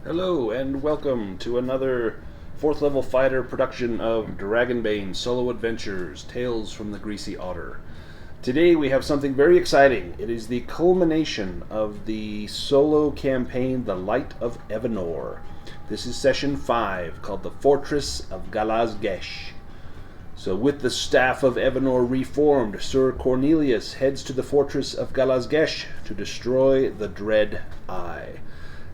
Hello and welcome to another 4th level fighter production of Dragonbane Solo Adventures Tales from the Greasy Otter. Today we have something very exciting. It is the culmination of the solo campaign The Light of Evanor. This is session 5 called the Fortress of Galaz-Gesh. So with the Staff of Evanor reformed, Sir Cornelius heads to the Fortress of Galaz-Gesh to destroy the Dread Eye.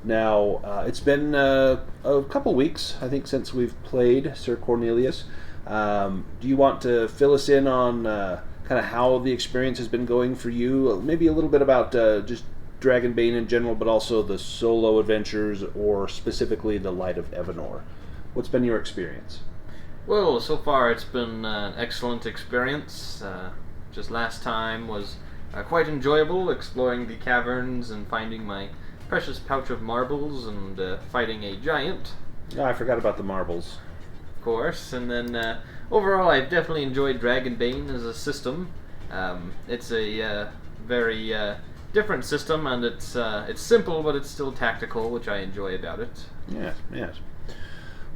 Now, it's been a couple weeks, I think, since we've played Sir Cornelius. Do you want to fill us in on kind of how the experience has been going for you? Maybe a little bit about just Dragonbane in general, but also the solo adventures, or specifically the Light of Evanor. What's been your experience? Well, so far it's been an excellent experience. Just last time was quite enjoyable, exploring the caverns and finding my precious pouch of marbles and fighting a giant. Oh, I forgot about the marbles. Of course. And then overall I've definitely enjoyed Dragonbane as a system. It's a very different system, and it's simple, but it's still tactical, which I enjoy about it. Yes, yes.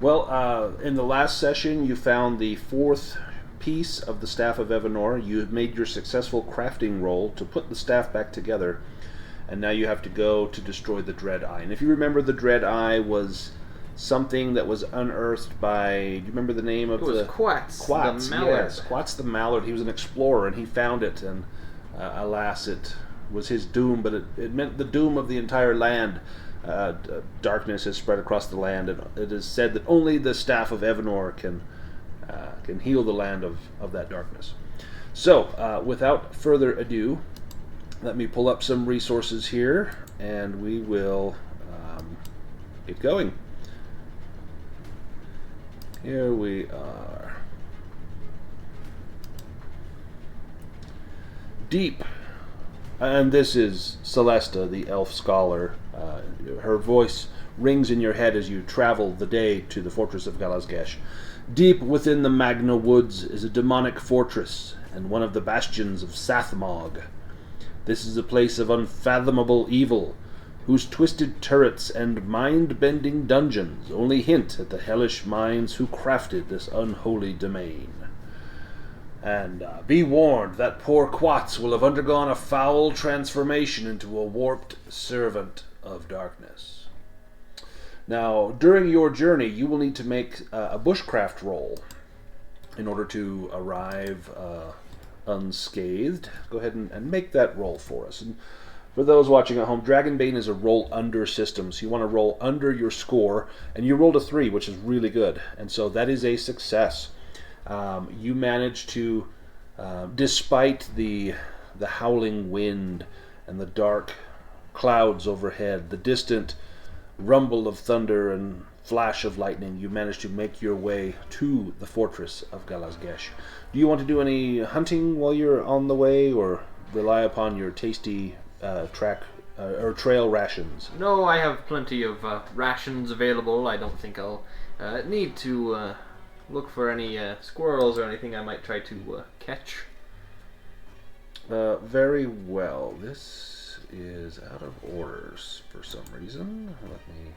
Well, in the last session you found the 4th piece of the Staff of Evanor. You have made your successful crafting roll to put the staff back together. And now you have to go to destroy the Dread Eye. And if you remember, the Dread Eye was something that was unearthed by... Do you remember the name of it was Quats, the mallard. Yes, Quats the mallard. He was an explorer, and he found it. And alas, it was his doom, but it meant the doom of the entire land. Darkness has spread across the land, and it is said that only the Staff of Evanor can heal the land of that darkness. So, without further ado, let me pull up some resources here, and we will get going. Here we are. Deep. And this is Celesta, the elf scholar. Her voice rings in your head as you travel the day to the Fortress of Galaz-Gesh. Deep within the Magna Woods is a demonic fortress, and one of the bastions of Sathmog. This is a place of unfathomable evil, whose twisted turrets and mind-bending dungeons only hint at the hellish minds who crafted this unholy domain. And be warned, that poor Quats will have undergone a foul transformation into a warped servant of darkness. Now, during your journey, you will need to make a bushcraft roll in order to arrive unscathed. Go ahead and make that roll for us. And for those watching at home, Dragonbane is a roll under system, so you want to roll under your score, and you rolled a 3, which is really good, and so that is a success. You managed to, despite the howling wind and the dark clouds overhead, the distant rumble of thunder and flash of lightning, you managed to make your way to the Fortress of Galaz-Gesh. Do you want to do any hunting while you're on the way, or rely upon your tasty trail rations? No, I have plenty of rations available. I don't think I'll need to look for any squirrels or anything I might try to catch. Very well. This is out of order for some reason. Let me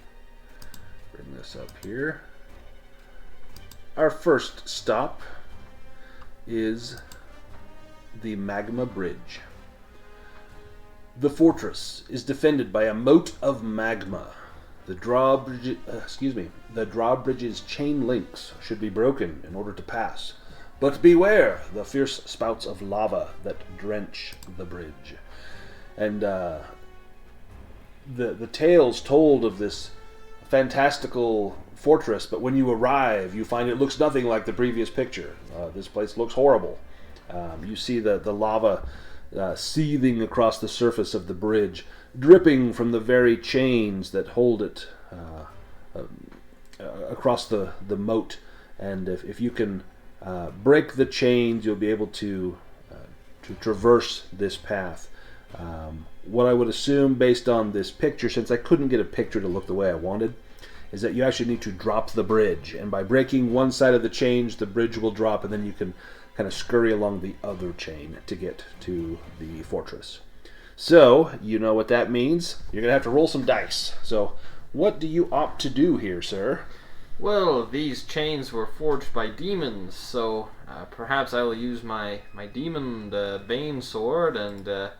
bring this up here. Our first stop is the Magma Bridge. The fortress is defended by a moat of magma. The drawbridge's chain links should be broken in order to pass. But beware the fierce spouts of lava that drench the bridge. And the tales told of this fantastical fortress, but when you arrive, you find it looks nothing like the previous picture. This place looks horrible. You see the lava seething across the surface of the bridge, dripping from the very chains that hold it across the moat. And if you can break the chains, you'll be able to traverse this path. What I would assume, based on this picture, since I couldn't get a picture to look the way I wanted, is that you actually need to drop the bridge, and by breaking one side of the chains, the bridge will drop, and then you can kind of scurry along the other chain to get to the fortress. So, you know what that means. You're going to have to roll some dice. So, What do you opt to do here, sir? Well, these chains were forged by demons, so perhaps I will use my demon Bane sword and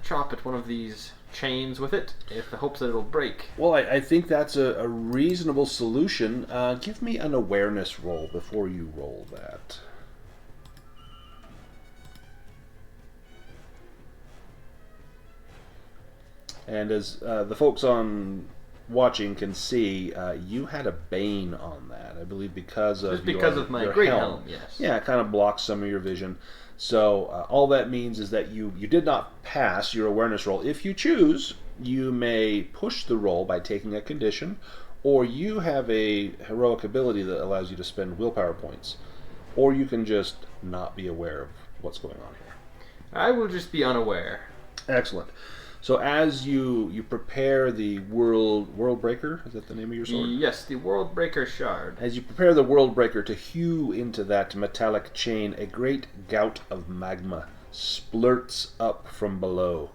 chop at one of these chains with it, in the hopes that it'll break. Well, I think that's a reasonable solution. Give me an awareness roll before you roll that. And as the folks on watching can see, you had a bane on that, I believe, because of my your great helm. Yes. Yeah, it kind of blocks some of your vision. So all that means is that you did not pass your awareness roll. If you choose, you may push the roll by taking a condition, or you have a heroic ability that allows you to spend willpower points, or you can just not be aware of what's going on here. I will just be unaware. Excellent. So as you prepare the World Breaker, is that the name of your sword? Yes, the World Breaker shard. As you prepare the World Breaker to hew into that metallic chain, a great gout of magma splurts up from below,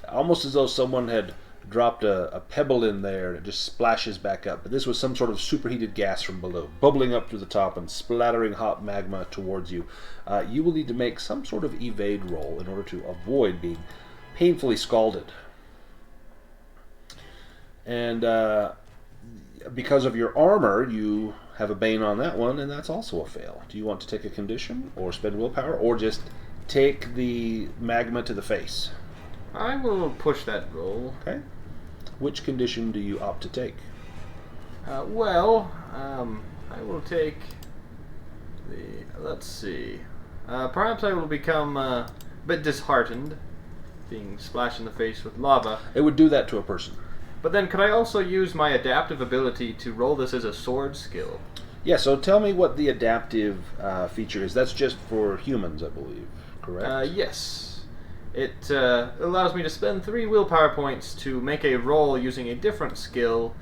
almost as though someone had dropped a pebble in there and it just splashes back up. But this was some sort of superheated gas from below, bubbling up to the top and splattering hot magma towards you. You will need to make some sort of evade roll in order to avoid being painfully scalded. And because of your armor, you have a bane on that one, and that's also a fail. Do you want to take a condition, or spend willpower, or just take the magma to the face? I will push that roll. Okay. Which condition do you opt to take? I will take the... Let's see. Perhaps I will become a bit disheartened, being splashed in the face with lava. It would do that to a person. But then could I also use my adaptive ability to roll this as a sword skill? Yeah, so tell me what the adaptive feature is. That's just for humans, I believe, correct? Yes. It allows me to spend 3 willpower points to make a roll using a different skill,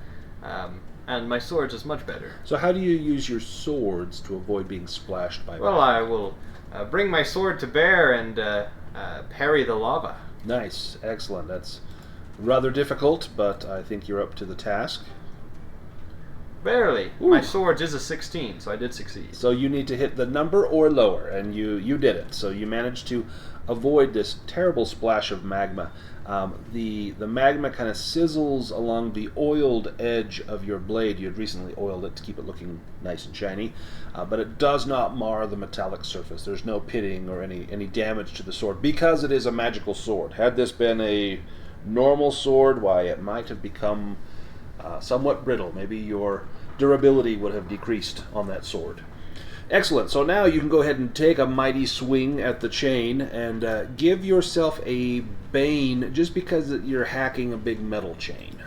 and my swords is much better. So how do you use your swords to avoid being splashed by Well, I will bring my sword to bear and parry the lava. Nice, excellent. That's rather difficult, but I think you're up to the task. Barely. Ooh. My sword is a 16, so I did succeed. So you need to hit the number or lower, and you did it. So you managed to avoid this terrible splash of magma. The magma kind of sizzles along the oiled edge of your blade. You had recently oiled it to keep it looking nice and shiny, but it does not mar the metallic surface. There's no pitting or any damage to the sword, because it is a magical sword. Had this been a normal sword, why, it might have become somewhat brittle. Maybe your durability would have decreased on that sword. Excellent. So now you can go ahead and take a mighty swing at the chain and give yourself a bane just because you're hacking a big metal chain.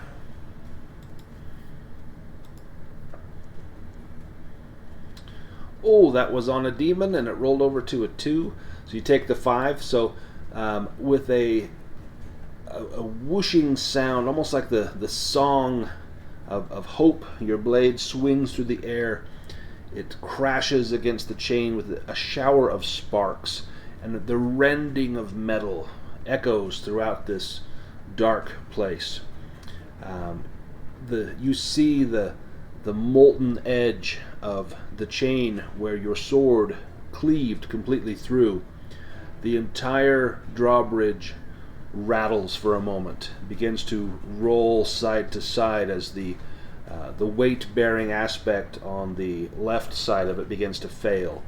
Oh, that was on a demon and it rolled over to a 2. So you take the 5. So with a whooshing sound, almost like the song of hope, your blade swings through the air. It crashes against the chain with a shower of sparks, and the rending of metal echoes throughout this dark place. You see the molten edge of the chain where your sword cleaved completely through. The entire drawbridge rattles for a moment, begins to roll side to side as the weight-bearing aspect on the left side of it begins to fail.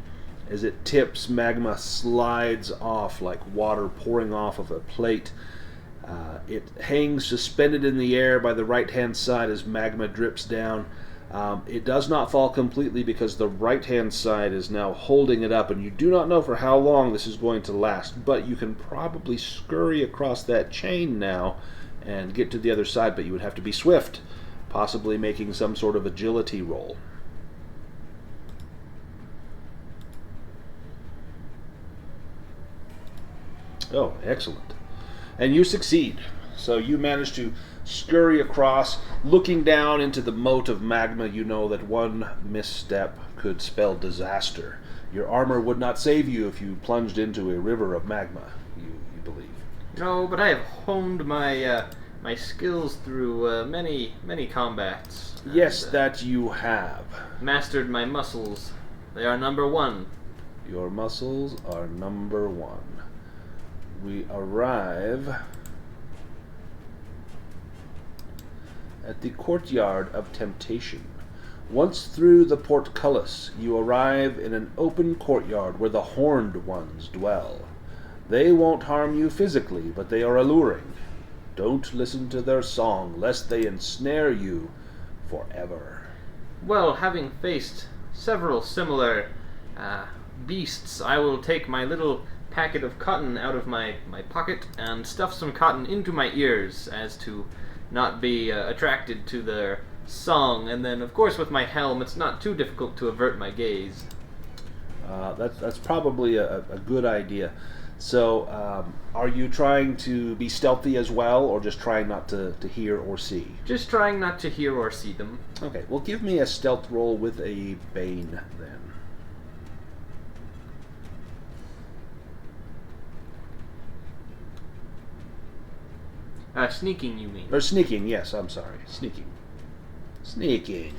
As it tips, magma slides off like water pouring off of a plate. It hangs suspended in the air by the right-hand side as magma drips down. It does not fall completely because the right-hand side is now holding it up, and you do not know for how long this is going to last, but you can probably scurry across that chain now and get to the other side, but you would have to be swift, possibly making some sort of agility roll. Oh, excellent. And you succeed. So you manage to scurry across, looking down into the moat of magma. You know that one misstep could spell disaster. Your armor would not save you if you plunged into a river of magma, you believe. No, but I have honed my my skills through many combats. Yes, and, that you have. mastered my muscles. They are number 1. Your muscles are number 1. We arrive at the Courtyard of Temptation. Once through the portcullis, you arrive in an open courtyard where the Horned Ones dwell. They won't harm you physically, but they are alluring. Don't listen to their song, lest they ensnare you forever. Well, having faced several similar beasts, I will take my little packet of cotton out of my pocket and stuff some cotton into my ears as to not be attracted to their song. And then, of course, with my helm, it's not too difficult to avert my gaze. That's probably a good idea. So, are you trying to be stealthy as well, or just trying not to hear or see? Just trying not to hear or see them. Okay, well, give me a stealth roll with a Bane, then. Sneaking, you mean? Or sneaking, yes, I'm sorry. Sneaking. Sneaking.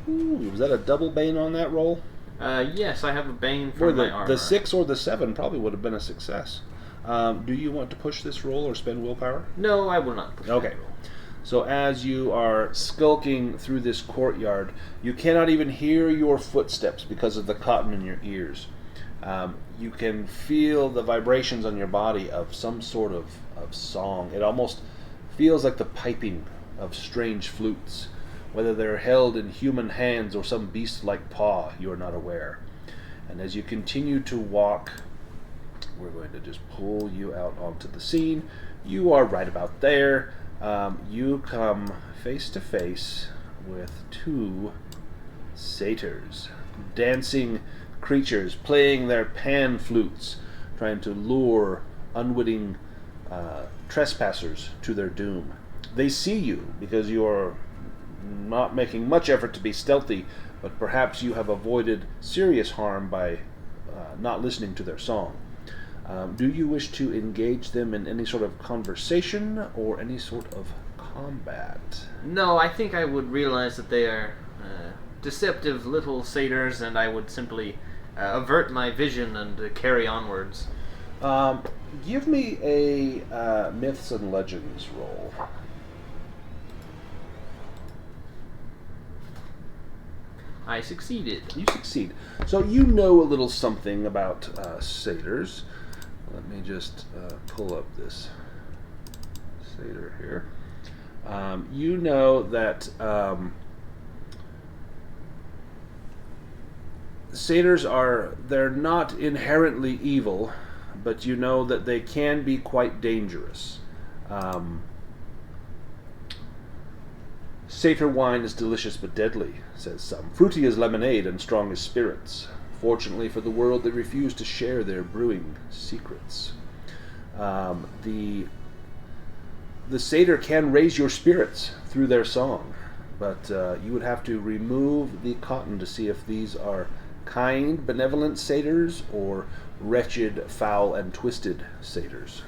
Ooh, was that a double Bane on that roll? Yes, I have a Bane for my armor. The 6 or the 7 probably would have been a success. Do you want to push this roll or spend willpower? No, I will not push Okay. that roll. So as you are skulking through this courtyard, you cannot even hear your footsteps because of the cotton in your ears. You can feel the vibrations on your body of some sort of song. It almost feels like the piping of strange flutes. Whether they're held in human hands or some beast-like paw, you are not aware. And as you continue to walk, we're going to just pull you out onto the scene. You are right about there. You come face to face with 2 satyrs, dancing creatures playing their pan flutes, trying to lure unwitting trespassers to their doom. They see you because you are not making much effort to be stealthy, but perhaps you have avoided serious harm by not listening to their song. Do you wish to engage them in any sort of conversation or any sort of combat? No, I think I would realize that they are deceptive little satyrs, and I would simply avert my vision and carry onwards. Give me a Myths and Legends roll. I succeeded. You succeed. So you know a little something about satyrs. Let me just pull up this satyr here. You know that satyrs they're not inherently evil, but you know that they can be quite dangerous. Satyr wine is delicious but deadly, says some. Fruity as lemonade and strong as spirits. Fortunately for the world, they refuse to share their brewing secrets. The satyr can raise your spirits through their song, but you would have to remove the cotton to see if these are kind, benevolent satyrs or wretched, foul, and twisted satyrs.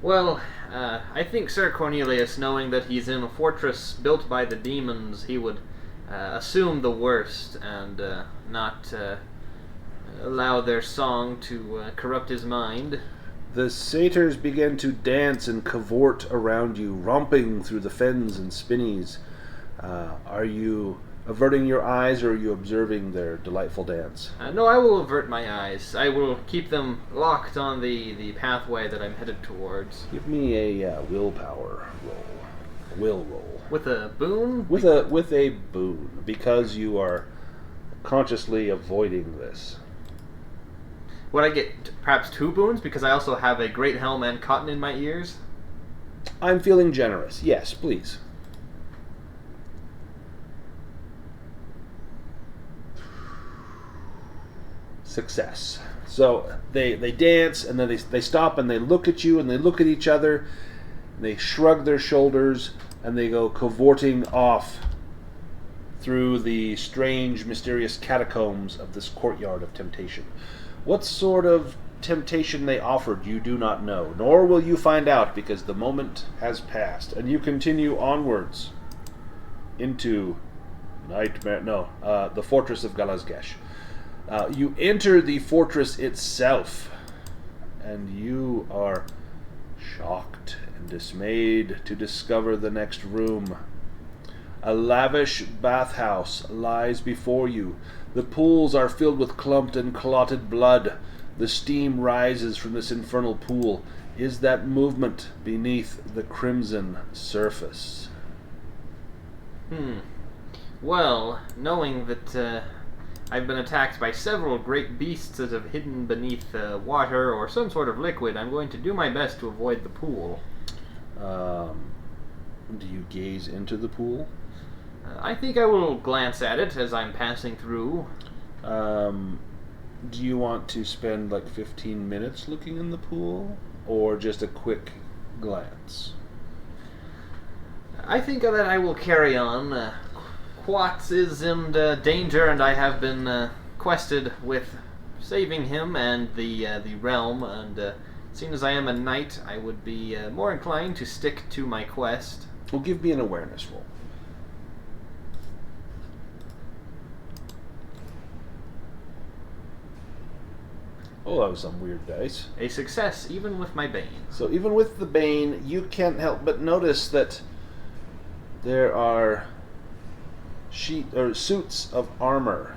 Well, I think Sir Cornelius, knowing that he's in a fortress built by the demons, he would assume the worst and not allow their song to corrupt his mind. The satyrs begin to dance and cavort around you, romping through the fens and spinneys. Are you averting your eyes, or are you observing their delightful dance? No, I will avert my eyes. I will keep them locked on the pathway that I'm headed towards. Give me a willpower roll. A will roll. With a boon? With a boon, because you are consciously avoiding this. Would I get perhaps 2 boons because I also have a great helm and cotton in my ears? I'm feeling generous. Yes, please. Success. So they dance, and then they stop, and they look at you, and they look at each other, and they shrug their shoulders, and they go cavorting off through the strange, mysterious catacombs of this courtyard of temptation. What sort of temptation they offered you do not know, nor will you find out because the moment has passed, and you continue onwards into the Fortress of Galaz-Gesh. You enter the fortress itself, and you are shocked and dismayed to discover the next room. A lavish bathhouse lies before you. The pools are filled with clumped and clotted blood. The steam rises from this infernal pool. Is that movement beneath the crimson surface? Well, knowing that I've been attacked by several great beasts that have hidden beneath water or some sort of liquid, I'm going to do my best to avoid the pool. Do you gaze into the pool? I think I will glance at it as I'm passing through. Do you want to spend like 15 minutes looking in the pool, or just a quick glance? I think that I will carry on. Quatz is in danger, and I have been quested with saving him and the realm, and seeing as I am a knight, I would be more inclined to stick to my quest. Well, give me an awareness roll. Oh, that was some weird dice. A success, even with my bane. So even with the bane, you can't help but notice that there are suits of armor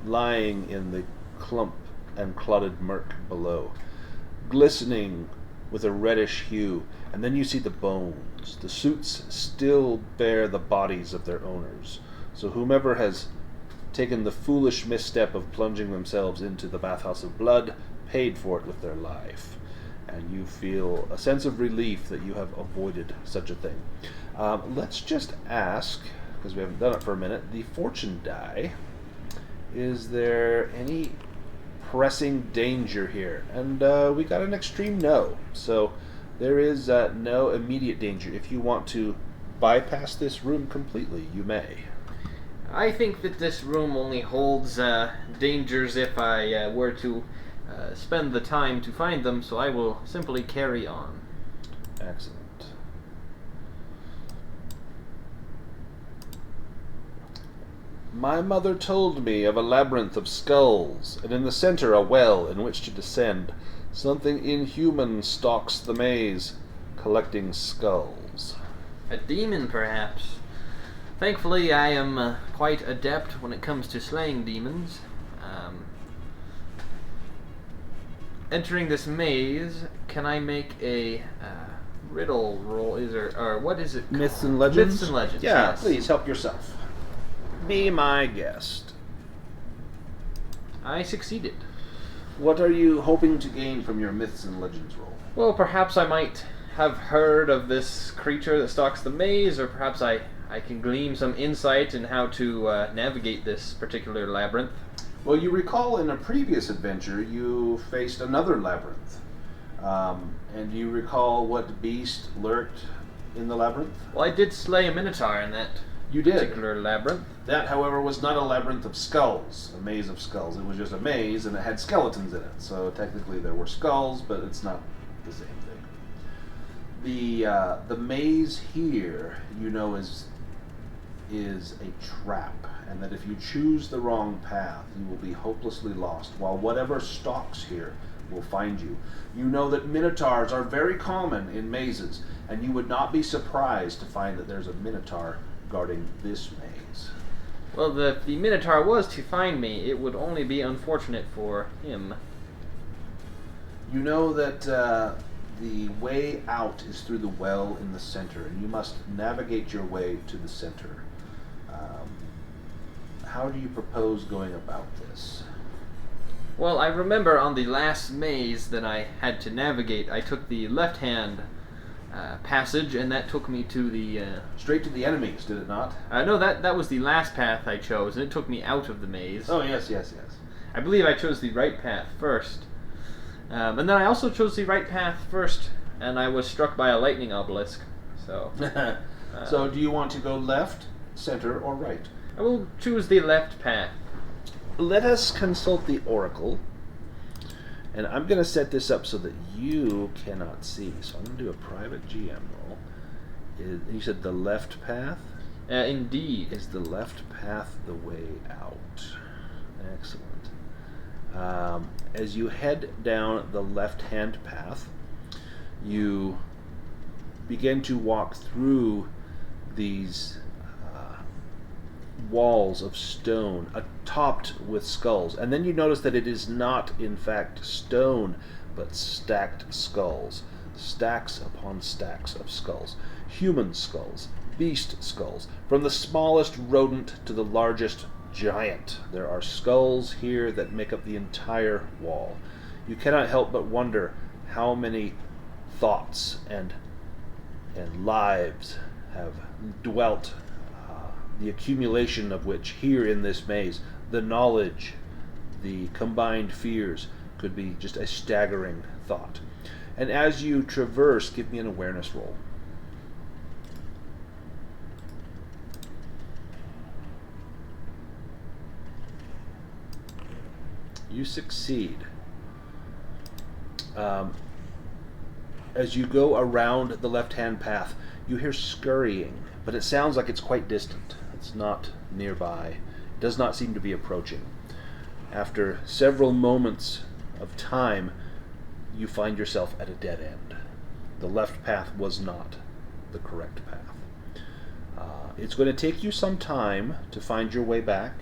lying in the clump and clotted murk below, glistening with a reddish hue, and then you see the bones. The suits still bear the bodies of their owners. So whomever has taken the foolish misstep of plunging themselves into the bathhouse of blood paid for it with their life. And you feel a sense of relief that you have avoided such a thing. Let's just ask, because we haven't done it for a minute, the fortune die. Is there any pressing danger here? And we got an extreme no. So there is no immediate danger. If you want to bypass this room completely, you may. I think that this room only holds dangers if I were to spend the time to find them, so I will simply carry on. Excellent. My mother told me of a labyrinth of skulls, and in the center a well in which to descend. Something inhuman stalks the maze, collecting skulls. A demon, perhaps. Thankfully, I am quite adept when it comes to slaying demons. Entering this maze, can I make a riddle roll? Or what is it called? Myths and legends? Myths and legends, Yeah, yes. please help yourself. Be my guest. I succeeded. What are you hoping to gain from your myths and legends roll? Well, perhaps I might have heard of this creature that stalks the maze, or perhaps I can glean some insight in how to navigate this particular labyrinth. Well, you recall in a previous adventure you faced another labyrinth. And do you recall what beast lurked in the labyrinth? Well, I did slay a minotaur in that You did. particular labyrinth. That, however, was not a labyrinth of skulls, a maze of skulls. It was just a maze, and it had skeletons in it. So technically there were skulls, but it's not the same thing. The maze here, you know, is a trap, and that if you choose the wrong path, you will be hopelessly lost, while whatever stalks here will find you. You know that minotaurs are very common in mazes, and you would not be surprised to find that there's a minotaur guarding this maze. Well, if the minotaur was to find me, it would only be unfortunate for him. You know that the way out is through the well in the center, and you must navigate your way to the center. How do you propose going about this? Well, I remember on the last maze that I had to navigate, I took the left-hand passage, and that took me to the... Straight to the enemies, did it not? No, that was the last path I chose, and it took me out of the maze. Oh, yes. I believe I chose the right path first. And then I also chose the right path first, and I was struck by a lightning obelisk. So, So do you want to go left, center, or right? I will choose the left path. Let us consult the oracle, And I'm going to set this up so that you cannot see. So I'm going to do a private GM roll. You said the left path? Indeed. Is the left path the way out? Excellent. As you head down the left-hand path, you begin to walk through these walls of stone, topped with skulls. And then you notice that it is not, in fact, stone, but stacked skulls. Stacks upon stacks of skulls. Human skulls, beast skulls, from the smallest rodent to the largest giant. There are skulls here that make up the entire wall. You cannot help but wonder how many thoughts and lives have dwelt, the accumulation of which here in this maze, the knowledge, the combined fears, could be just a staggering thought. And as you traverse, give me an awareness roll. You succeed. As you go around the left-hand path, you hear scurrying, but it sounds like it's quite distant. It's not nearby. It does not seem to be approaching. After several moments of time, you find yourself at a dead end. The left path was not the correct path. It's going to take you some time to find your way back.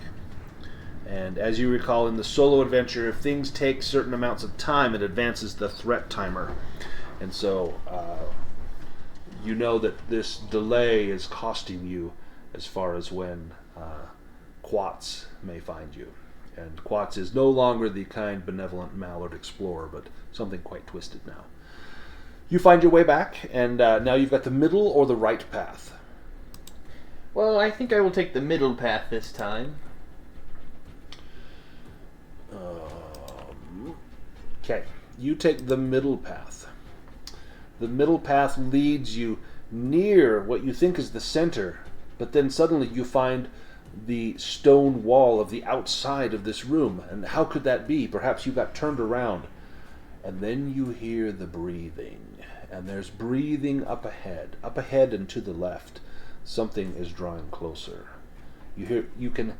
And as you recall in the solo adventure, if things take certain amounts of time, it advances the threat timer. And so you know that this delay is costing you as far as when Quats may find you. And Quats is no longer the kind, benevolent Mallard explorer, but something quite twisted now. You find your way back, and now you've got the middle or the right path. Well, I think I will take the middle path this time. Okay, you take the middle path. The middle path leads you near what you think is the center, but then suddenly you find the stone wall of the outside of this room. And how could that be? Perhaps you got turned around. And then you hear the breathing. And there's breathing up ahead and to the left. Something is drawing closer. You can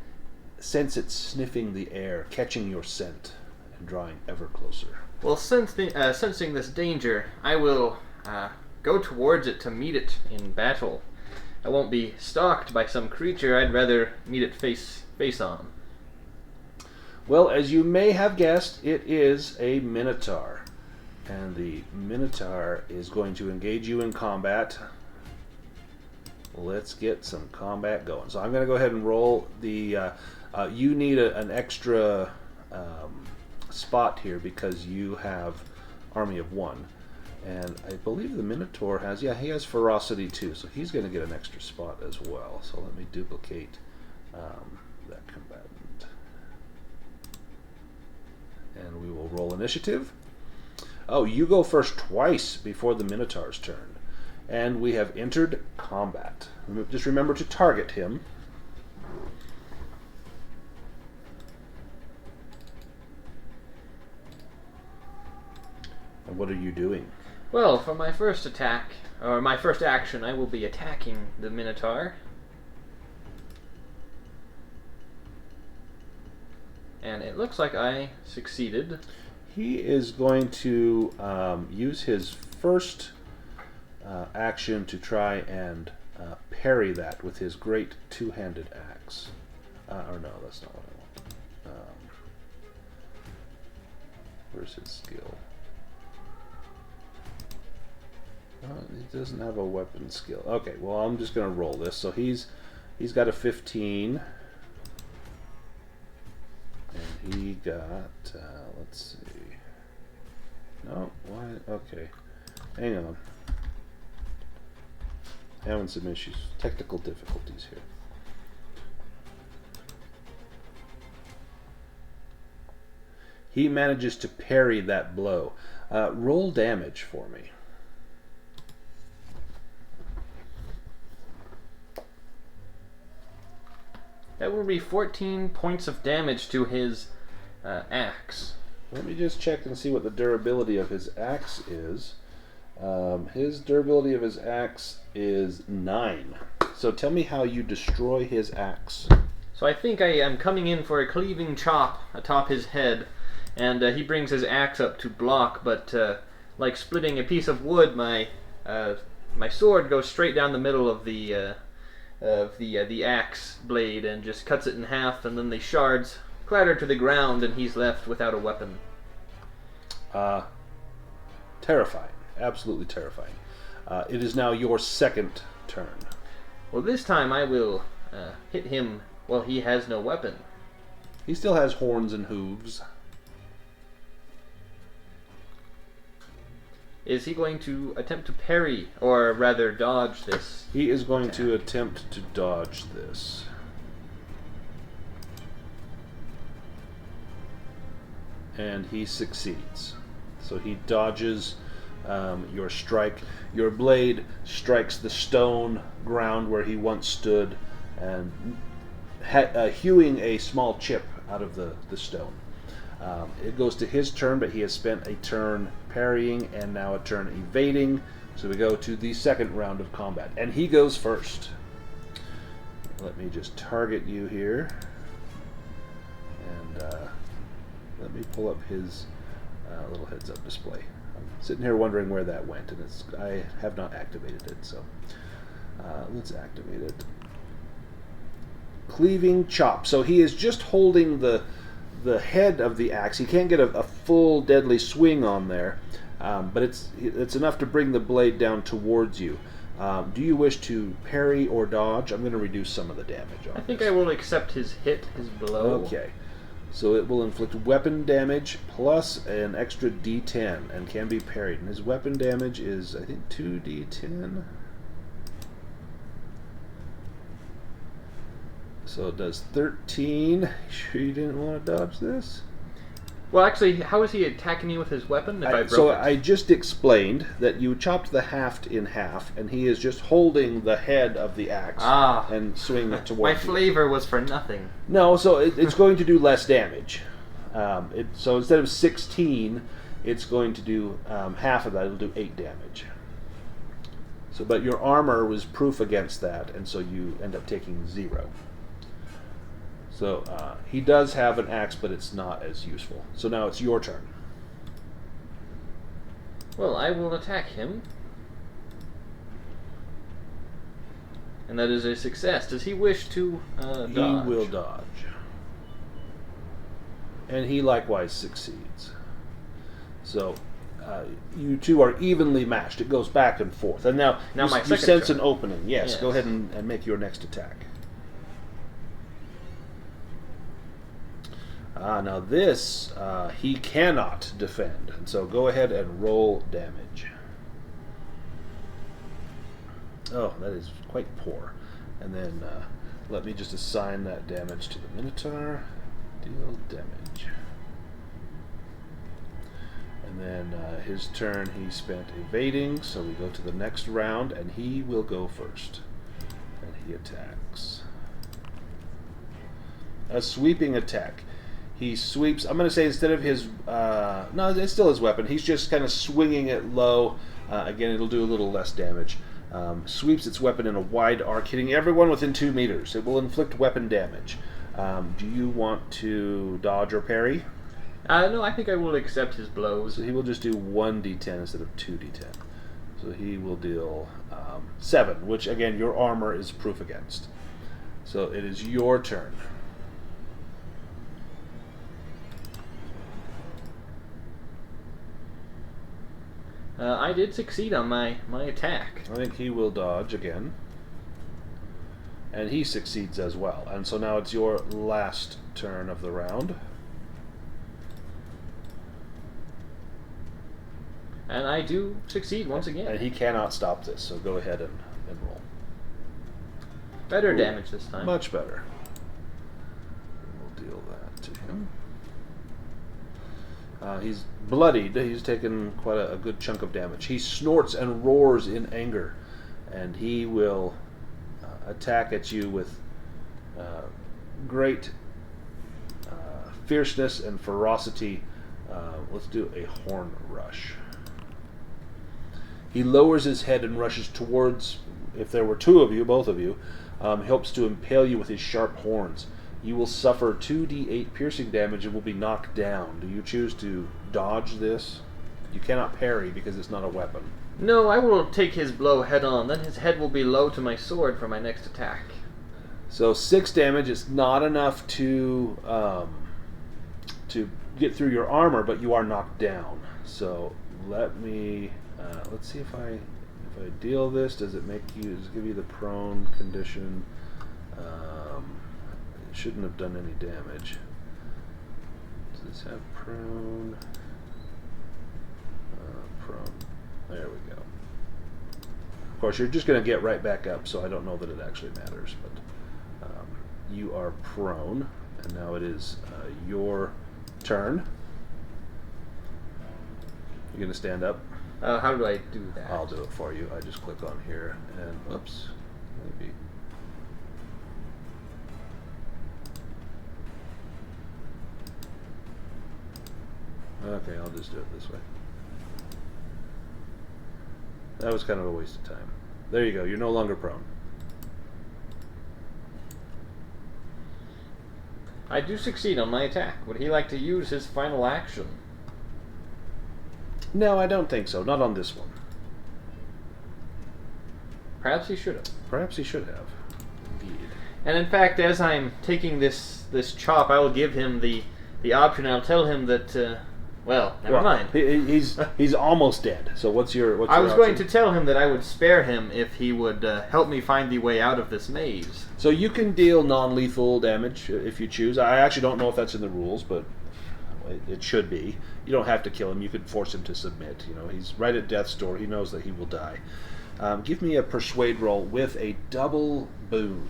sense it sniffing the air, catching your scent, and drawing ever closer. Well, sensing this danger, I will go towards it to meet it in battle. I won't be stalked by some creature. I'd rather meet it face on. Well, as you may have guessed, it is a Minotaur. And the Minotaur is going to engage you in combat. Let's get some combat going. So I'm going to go ahead and roll the... you need an extra spot here because you have Army of One. And I believe the Minotaur has... Yeah, he has Ferocity too, so he's going to get an extra spot as well. So let me duplicate that combatant. And we will roll initiative. Oh, you go first twice before the Minotaur's turn. And we have entered combat. Just remember to target him. And what are you doing? Well, for my first attack, or my first action, I will be attacking the Minotaur. And it looks like I succeeded. He is going to use his first action to try and parry that with his great two-handed axe. Or no, that's not what I want. Where's his skill? He doesn't have a weapon skill. Okay, well, I'm just going to roll this. So he's got a 15. And he got, let's see. No, why? Okay. Hang on. Having some issues. Technical difficulties here. He manages to parry that blow. Roll damage for me. That will be 14 points of damage to his axe. Let me just check and see what the durability of his axe is. His durability of his axe is 9. So tell me how you destroy his axe. So I think I am coming in for a cleaving chop atop his head, and he brings his axe up to block, but like splitting a piece of wood, my sword goes straight down the middle of the axe blade and just cuts it in half, and then the shards clatter to the ground, and he's left without a weapon. Terrifying. Absolutely terrifying. It is now your second turn. Well, this time I will hit him while he has no weapon. He still has horns and hooves. Is he going to attempt to parry, or rather dodge this? He is going to attempt to dodge this. And he succeeds. So he dodges your strike. Your blade strikes the stone ground where he once stood, and hewing a small chip out of the stone. It goes to his turn, but he has spent a turn parrying and now a turn evading. So we go to the second round of combat, and he goes first. Let me just target you here, and let me pull up his little heads-up display. I'm sitting here wondering where that went, and I have not activated it, so let's activate it. Cleaving chop. So he is just holding the head of the axe. He can't get a full deadly swing on there, but it's enough to bring the blade down towards you. Do you wish to parry or dodge? I'm going to reduce some of the damage on I think I will accept his blow. Okay. So it will inflict weapon damage plus an extra d10 and can be parried. And his weapon damage is, I think, 2d10. So it does 13. Sure you didn't want to dodge this? Well, actually, how is he attacking me with his weapon if I broke So it? I just explained that you chopped the haft in half, and he is just holding the head of the axe and swinging it towards My you. flavor was for nothing. No, so it's going to do less damage. So instead of 16, it's going to do half of that. It'll do 8 damage. So, but your armor was proof against that, and so you end up taking 0. So he does have an axe, but it's not as useful. So now it's your turn. Well, I will attack him. And that is a success. Does he wish to dodge? He will dodge. And he likewise succeeds. So you two are evenly matched. It goes back and forth. And now my you second sense turn. an opening. Yes, go Yes. ahead and make your next attack. Now this, he cannot defend. And so go ahead and roll damage. Oh, that is quite poor. And then let me just assign that damage to the Minotaur. Deal damage. And then his turn, he spent evading, so we go to the next round, and he will go first. And he attacks. A sweeping attack. He sweeps, I'm going to say instead of his, no, it's still his weapon. He's just kind of swinging it low. Again, it'll do a little less damage. Sweeps its weapon in a wide arc, hitting everyone within 2 meters. It will inflict weapon damage. Do you want to dodge or parry? No, I think I will accept his blows. So he will just do 1d10 instead of 2d10. So he will deal 7, which again, your armor is proof against. So it is your turn. I did succeed on my attack. I think he will dodge again. And he succeeds as well. And so now it's your last turn of the round. And I do succeed once And again. he cannot stop this, so go ahead and roll. Better damage this time. Much better. We'll deal that to him. He's bloodied. He's taken quite a good chunk of damage. He snorts and roars in anger, and he will attack at you with great fierceness and ferocity Let's do a horn rush. He lowers his head and rushes towards, if there were two of you, both of you, helps to impale you with his sharp horns. You will suffer 2d8 piercing damage and will be knocked down. Do you choose to dodge this? You cannot parry because it's not a weapon. No, I will take his blow head on. Then his head will be low to my sword for my next attack. So 6 damage is not enough to get through your armor, but you are knocked down. So let me let's see if I deal this. Does it give you the prone condition? It shouldn't have done any damage. Does this have prone? Prone. There we go. Of course, you're just going to get right back up, so I don't know that it actually matters. But you are prone, and now it is your turn. You're going to stand up. How do I do that? I'll do it for you. I just click on here, and whoops, maybe. Okay, I'll just do it this way. That was kind of a waste of time. There you go. You're no longer prone. I do succeed on my attack. Would he like to use his final action? No, I don't think so. Not on this one. Perhaps he should have. Perhaps he should have. Indeed. And in fact, as I'm taking this chop, I will give him the option. I'll tell him that. Never mind. He's almost dead. So what's your I was option? going to tell him that I would spare him if he would help me find the way out of this maze. So you can deal non-lethal damage if you choose. I actually don't know if that's in the rules, but it should be. You don't have to kill him. You could force him to submit. You know, he's right at death's door. He knows that he will die. Give me a persuade roll with a double boon.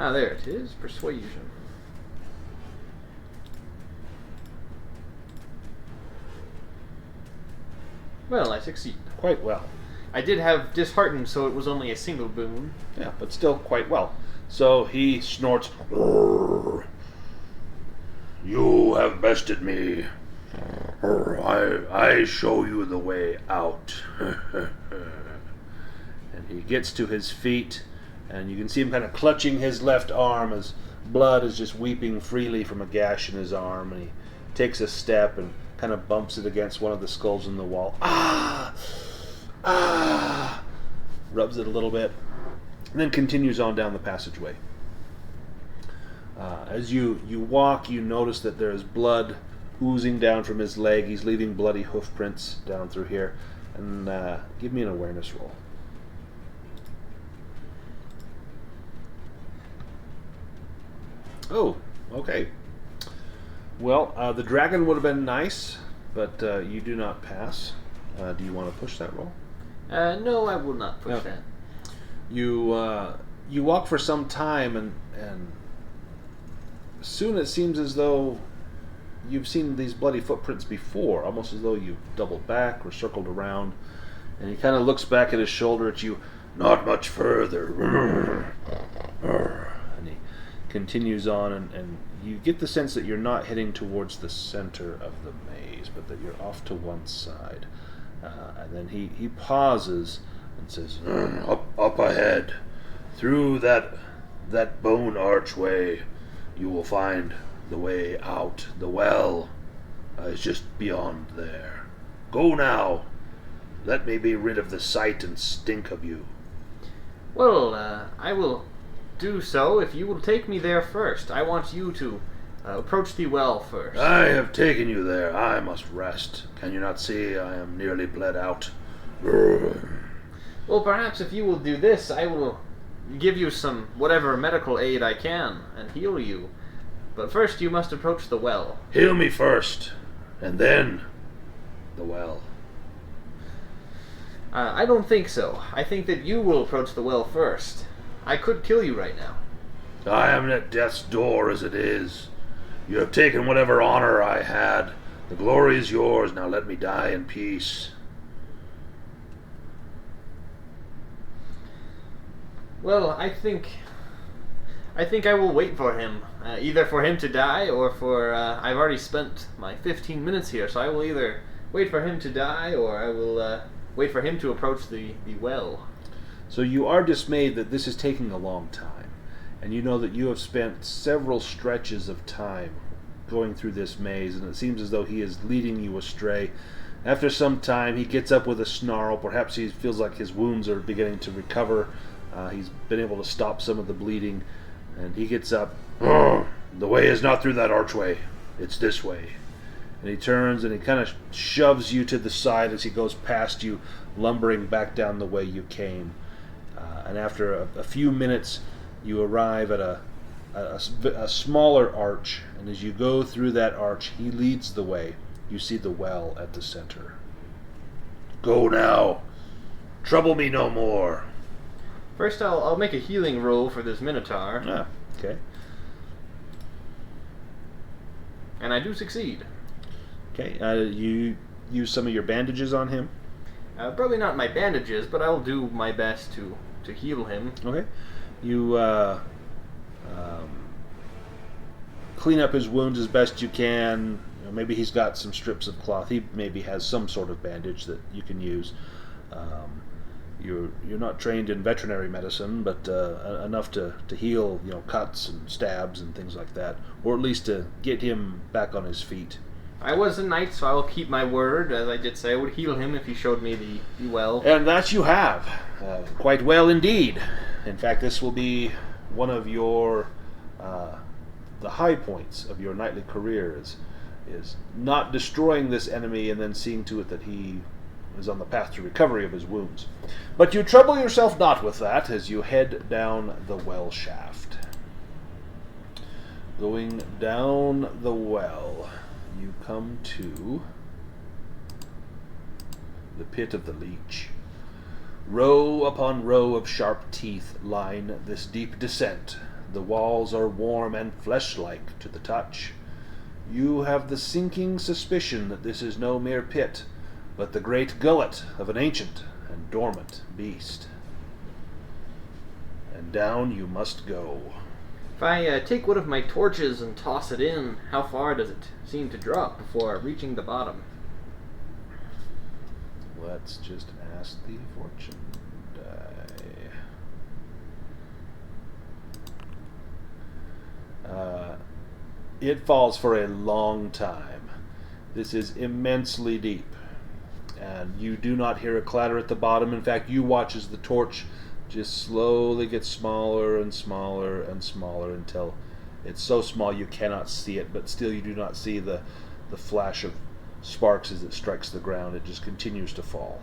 Ah, there it is. Persuasion. Well, I succeed. Quite well. I did have disheartened, so it was only a single boon. Yeah, but still quite well. So he snorts, "Urgh. You have bested me. I show you the way out." And he gets to his feet, and you can see him kind of clutching his left arm as blood is just weeping freely from a gash in his arm, and he takes a step and kind of bumps it against one of the skulls in the wall. Ah! Rubs it a little bit, and then continues on down the passageway. As you walk, you notice that there is blood oozing down from his leg. He's leaving bloody hoof prints down through here. And give me an awareness roll. Oh, okay. Well, the dragon would have been nice, but you do not pass. Do you want to push that roll? No, I will not push that. You walk for some time, and soon it seems as though you've seen these bloody footprints before, almost as though you've doubled back or circled around. And he kind of looks back at his shoulder at you. Not much further. And he continues on, and you get the sense that you're not heading towards the center of the maze, but that you're off to one side. And then he pauses and says, Up ahead, through that bone archway, you will find the way out. The well is just beyond there. Go now. Let me be rid of the sight and stink of you." Well, I will do so if you will take me there first. I want you to approach the well first. "I have taken you there. I must rest. Can you not see I am nearly bled out?" Well, perhaps if you will do this, I will give you some whatever medical aid I can and heal you. But first you must approach the well. "Heal me first, and then the well." I don't think so. I think that you will approach the well first. I could kill you right now. "I am at death's door as it is. You have taken whatever honor I had. The glory is yours. Now let me die in peace." Well, I think I will wait for him. Either for him to die or for... I've already spent my 15 minutes here, so I will either wait for him to die or I will wait for him to approach the well. So you are dismayed that this is taking a long time, and you know that you have spent several stretches of time going through this maze, and it seems as though he is leading you astray. After some time, he gets up with a snarl. Perhaps he feels like his wounds are beginning to recover. He's been able to stop some of the bleeding, and he gets up. "Oh, the way is not through that archway. It's this way." And he turns and he kind of shoves you to the side as he goes past you, lumbering back down the way you came. And after a few minutes, you arrive at a smaller arch, and as you go through that arch, he leads the way. You see the well at the center. "Go now. Trouble me no more." First, I'll make a healing roll for this Minotaur. Ah, okay. And I do succeed. Okay, you use some of your bandages on him. Probably not my bandages, but I'll do my best to heal him. Okay. You clean up his wounds as best you can. You know, maybe he's got some strips of cloth. He maybe has some sort of bandage that you can use. You're not trained in veterinary medicine, but enough to heal, cuts and stabs and things like that, or at least to get him back on his feet. I was a knight, so I will keep my word. As I did say, I would heal him if he showed me the well. And that you have. Quite well indeed. In fact, this will be one of your the high points of your knightly career is not destroying this enemy and then seeing to it that he is on the path to recovery of his wounds. But you trouble yourself not with that as you head down the well shaft. Going down the well, you come to the pit of the leech. Row upon row of sharp teeth line this deep descent. The walls are warm and flesh-like to the touch. You have the sinking suspicion that this is no mere pit, but the great gullet of an ancient and dormant beast. And down you must go. If I take one of my torches and toss it in, how far does it seem to drop before reaching the bottom? Let's just ask the fortune die. It falls for a long time. This is immensely deep, and you do not hear a clatter at the bottom. In fact, you watch as the torch just slowly gets smaller and smaller and smaller until it's so small you cannot see it, but still you do not see the flash of sparks as it strikes the ground. It just continues to fall.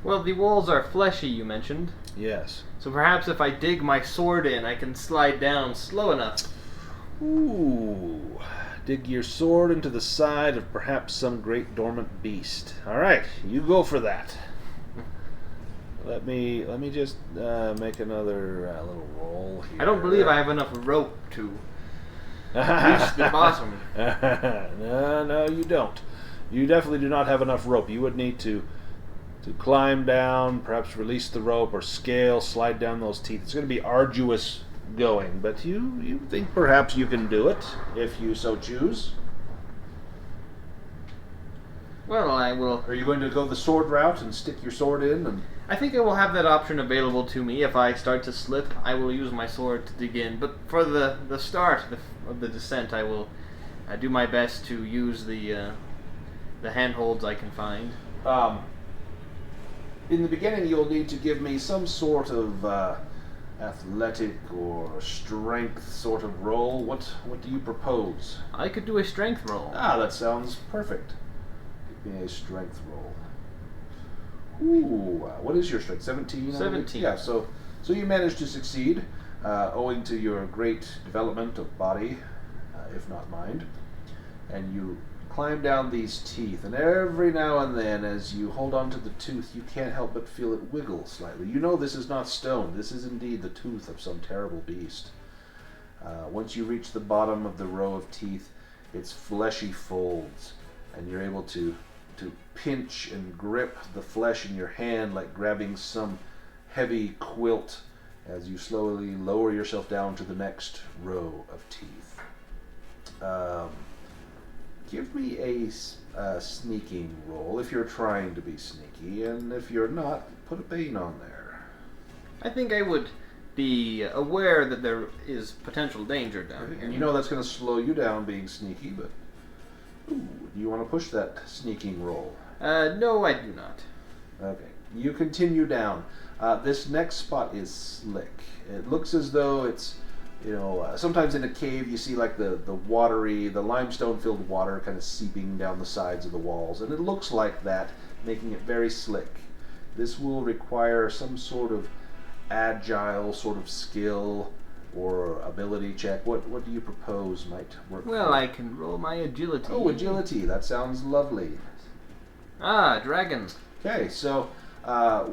Well, the walls are fleshy, you mentioned. Yes. So perhaps if I dig my sword in, I can slide down slow enough. Ooh. Dig your sword into the side of perhaps some great dormant beast. All right, you go for that. Let me just make another little roll here. I don't believe I have enough rope to reach the bottom. No, you don't. You definitely do not have enough rope. You would need to climb down, perhaps release the rope, or scale, slide down those teeth. It's going to be arduous going, but you think perhaps you can do it, if you so choose. Well, I will... Are you going to go the sword route and stick your sword in? And I think I will have that option available to me. If I start to slip, I will use my sword to dig in. But for the start of the descent, I will do my best to use the handholds I can find. In the beginning, you'll need to give me some sort of athletic or strength sort of roll. What do you propose? I could do a strength roll. Ah, that sounds perfect. Give me a strength roll. Ooh, what is your strength? 17? 17. Yeah, so you managed to succeed, owing to your great development of body, if not mind. And you climb down these teeth, and every now and then, as you hold on to the tooth, you can't help but feel it wiggle slightly. You know this is not stone. This is indeed the tooth of some terrible beast. Once you reach the bottom of the row of teeth, its fleshy folds, and you're able to to pinch and grip the flesh in your hand like grabbing some heavy quilt as you slowly lower yourself down to the next row of teeth. Give me a sneaking roll if you're trying to be sneaky, and if you're not, put a bane on there. I think I would be aware that there is potential danger down here. And you know that's going to slow you down being sneaky, but do you want to push that sneaking roll? No, I do not. Okay. You continue down. This next spot is slick. It looks as though it's, sometimes in a cave you see like the limestone-filled water kind of seeping down the sides of the walls, and it looks like that, making it very slick. This will require some sort of agile sort of skill or ability check. What do you propose might work? Well, I can roll my agility. Oh, agility. That sounds lovely. Ah, dragon. Okay, so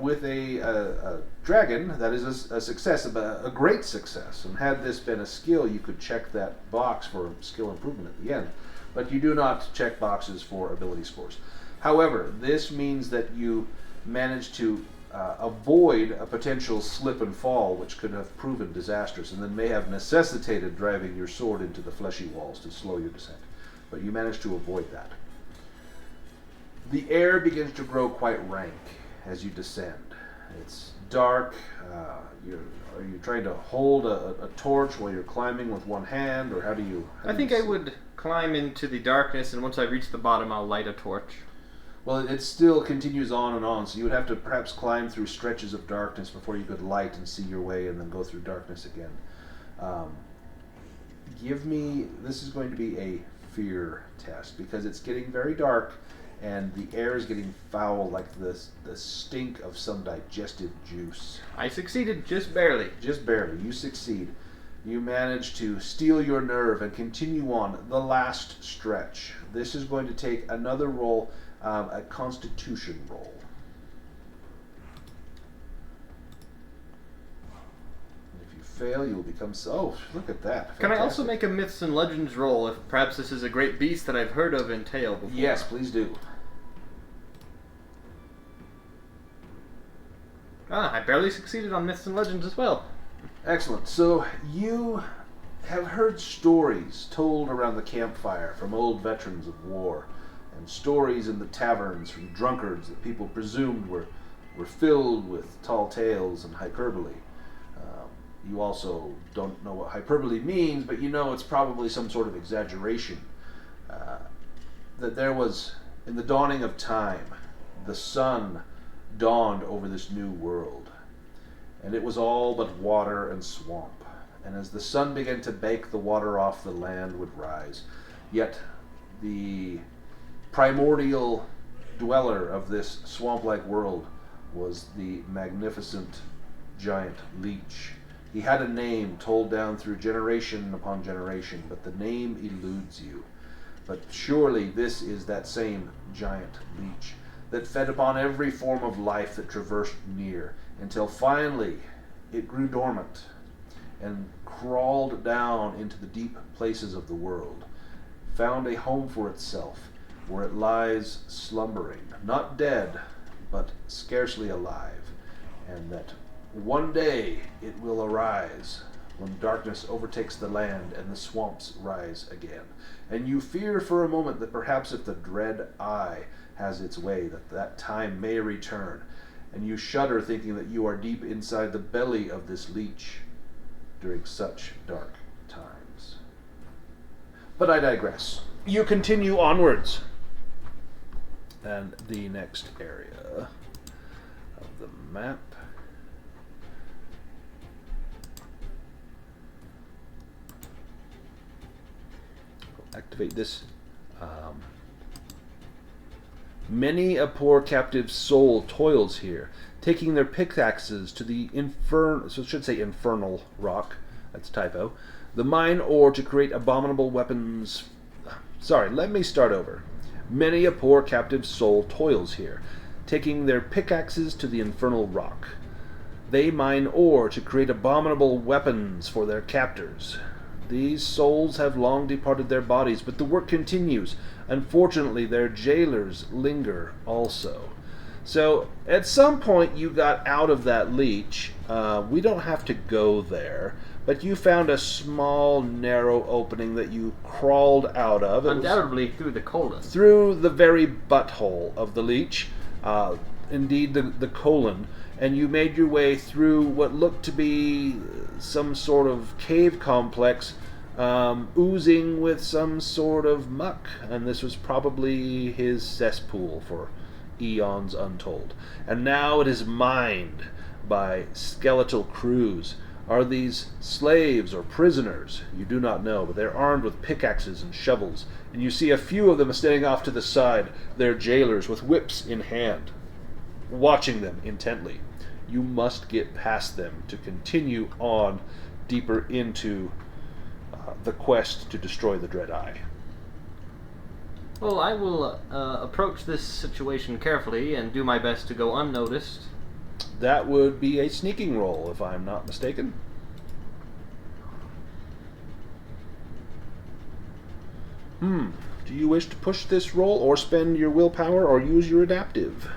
with a dragon, that is a success, a great success. And had this been a skill, you could check that box for skill improvement at the end. But you do not check boxes for ability scores. However, this means that you managed to avoid a potential slip and fall, which could have proven disastrous and then may have necessitated driving your sword into the fleshy walls to slow your descent. But you managed to avoid that. The air begins to grow quite rank as you descend. It's dark. Are you trying to hold a torch while you're climbing with one hand, or how do you... I think I would climb into the darkness, and once I reach the bottom, I'll light a torch. Well, it still continues on and on, so you would have to perhaps climb through stretches of darkness before you could light and see your way and then go through darkness again. This is going to be a fear test, because it's getting very dark and the air is getting foul, like the stink of some digestive juice. I succeeded just barely. Just barely. You succeed. You manage to steel your nerve and continue on the last stretch. This is going to take another roll, a constitution roll. If you fail, you will become... Oh, look at that. Fantastic. Can I also make a Myths and Legends roll if perhaps this is a great beast that I've heard of in tale before? Yes, please do. I barely succeeded on Myths and Legends as well. Excellent. So you have heard stories told around the campfire from old veterans of war, and stories in the taverns from drunkards that people presumed were filled with tall tales and hyperbole. You also don't know what hyperbole means, but you know it's probably some sort of exaggeration. That there was, in the dawning of time, the sun dawned over this new world, and it was all but water and swamp. And as the sun began to bake the water off, the land would rise. Yet the primordial dweller of this swamp-like world was the magnificent giant leech. He had a name told down through generation upon generation, but the name eludes you. But surely this is that same giant leech that fed upon every form of life that traversed near, until finally it grew dormant and crawled down into the deep places of the world, found a home for itself, where it lies slumbering, not dead, but scarcely alive, and that one day it will arise when darkness overtakes the land and the swamps rise again. And you fear for a moment that perhaps if the dread eye has its way, that time may return, and you shudder thinking that you are deep inside the belly of this leech during such dark times. But I digress. You continue onwards, and the next area of the map activate this. Many a poor captive's soul toils here, taking their pickaxes to the infernal rock. That's a typo. The mine ore to create abominable weapons. Sorry, let me start over. Many a poor captive's soul toils here, taking their pickaxes to the infernal rock. They mine ore to create abominable weapons for their captors. These souls have long departed their bodies, but the work continues. Unfortunately, their jailers linger also. So, at some point you got out of that leech. We don't have to go there, but you found a small, narrow opening that you crawled out of. Undoubtedly through the colon. Through the very butthole of the leech. Indeed, the colon. And you made your way through what looked to be some sort of cave complex, oozing with some sort of muck. And this was probably his cesspool for eons untold. And now it is mined by skeletal crews. Are these slaves or prisoners? You do not know, but they're armed with pickaxes and shovels. And you see a few of them standing off to the side, their jailers with whips in hand, watching them intently. You must get past them to continue on deeper into the quest to destroy the Dread Eye. Well, I will approach this situation carefully and do my best to go unnoticed. That would be a sneaking roll, if I'm not mistaken. Do you wish to push this roll, or spend your willpower, or use your adaptive?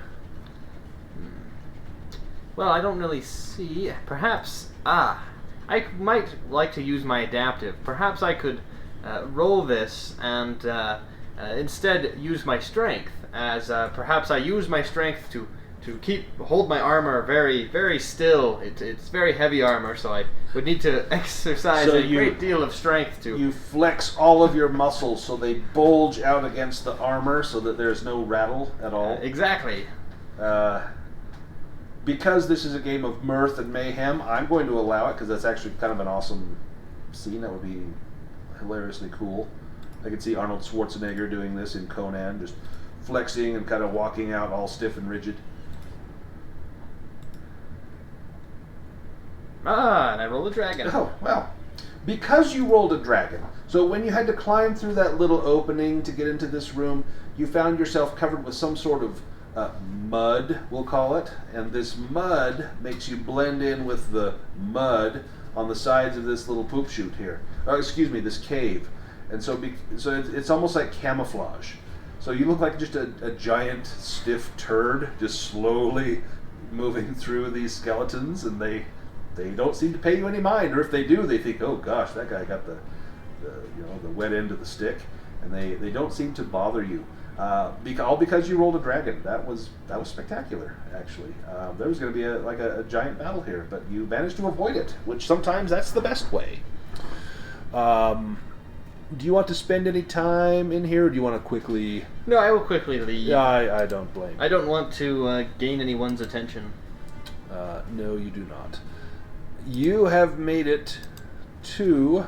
Well, I don't really see. Perhaps, I might like to use my adaptive. Perhaps I could roll this and instead use my strength, as perhaps I use my strength to hold my armor very, very still. It's very heavy armor, so I would need to exercise great deal of strength to... You flex all of your muscles so they bulge out against the armor so that there's no rattle at all. Exactly. Because this is a game of mirth and mayhem, I'm going to allow it, because that's actually kind of an awesome scene. That would be hilariously cool. I could see Arnold Schwarzenegger doing this in Conan, just flexing and kind of walking out all stiff and rigid. And I rolled a dragon. Oh, well. Because you rolled a dragon, so when you had to climb through that little opening to get into this room, you found yourself covered with some sort of mud, we'll call it, and this mud makes you blend in with the mud on the sides of this little poop chute here. This cave. And so it's almost like camouflage. So you look like just a giant, stiff turd just slowly moving through these skeletons, and they don't seem to pay you any mind, or if they do, they think, oh gosh, that guy got the wet end of the stick, and they don't seem to bother you. All because you rolled a dragon. That was spectacular, actually. There was going to be a giant battle here, but you managed to avoid it, which sometimes that's the best way. Do you want to spend any time in here, or do you want to quickly... No, I will quickly leave. Yeah, I don't blame you. I don't want to gain anyone's attention. No, you do not. You have made it to...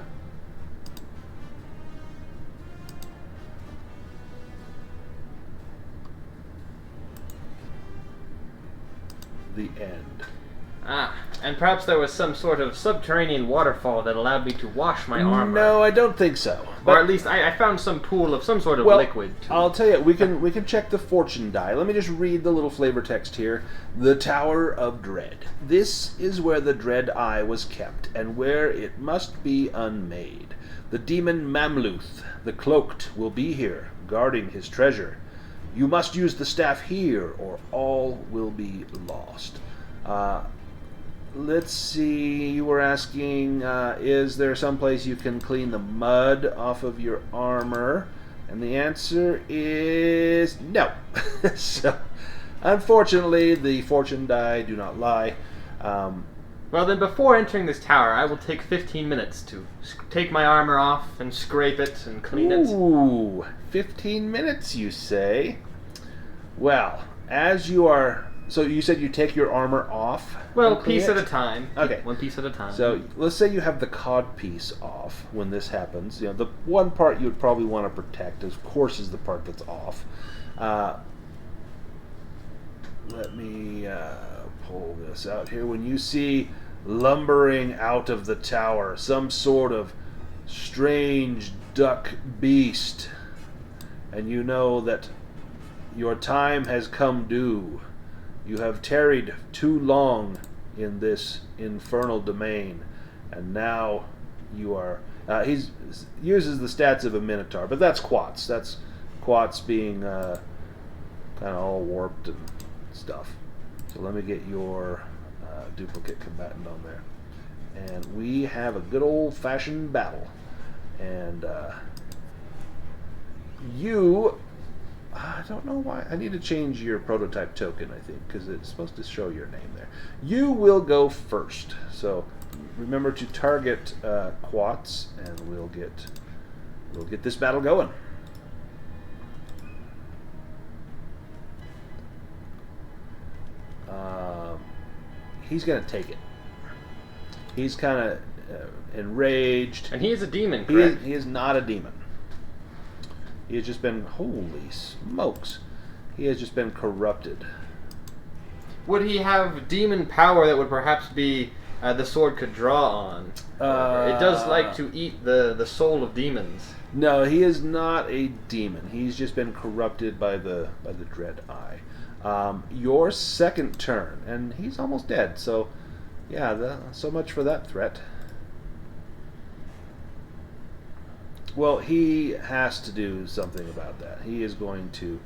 the end. And perhaps there was some sort of subterranean waterfall that allowed me to wash my armor. No, I don't think so. Or at least I found some pool of some sort of liquid. I'll tell you, we can check the fortune die. Let me just read the little flavor text here. The Tower of Dread. This is where the Dread Eye was kept, and where it must be unmade. The demon Mamluth, the Cloaked, will be here, guarding his treasure. You must use the staff here, or all will be lost. Let's see, you were asking, is there some place you can clean the mud off of your armor? And the answer is no. So, unfortunately, the fortune die do not lie. Well, then, before entering this tower, I will take 15 minutes to take my armor off and scrape it and clean it. Ooh, 15 minutes, you say? Well, as you are... So you said you take your armor off? Well, piece at a time. Okay. One piece at a time. So let's say you have the cod piece off when this happens. You know, the one part you would probably want to protect, of course, is the part that's off. Let me pull this out here. When you see lumbering out of the tower some sort of strange duck beast, and you know that your time has come due. You have tarried too long in this infernal domain, and now you are He uses the stats of a Minotaur, but that's Quats. That's Quats being kind of all warped and stuff. So let me get your duplicate combatant on there. And we have a good old-fashioned battle. And you... I don't know why. I need to change your prototype token, I think, because it's supposed to show your name there. You will go first. So remember to target Quats, and we'll get this battle going. He's going to take it. He's kind of enraged. And he is a demon, correct? He is not a demon. He has just been, holy smokes, he has just been corrupted. Would he have demon power that would perhaps be the sword could draw on? It does like to eat the soul of demons. No, he is not a demon. He's just been corrupted by the Dread Eye. Your second turn, and he's almost dead, so yeah, so much for that threat. Well, he has to do something about that. He is going to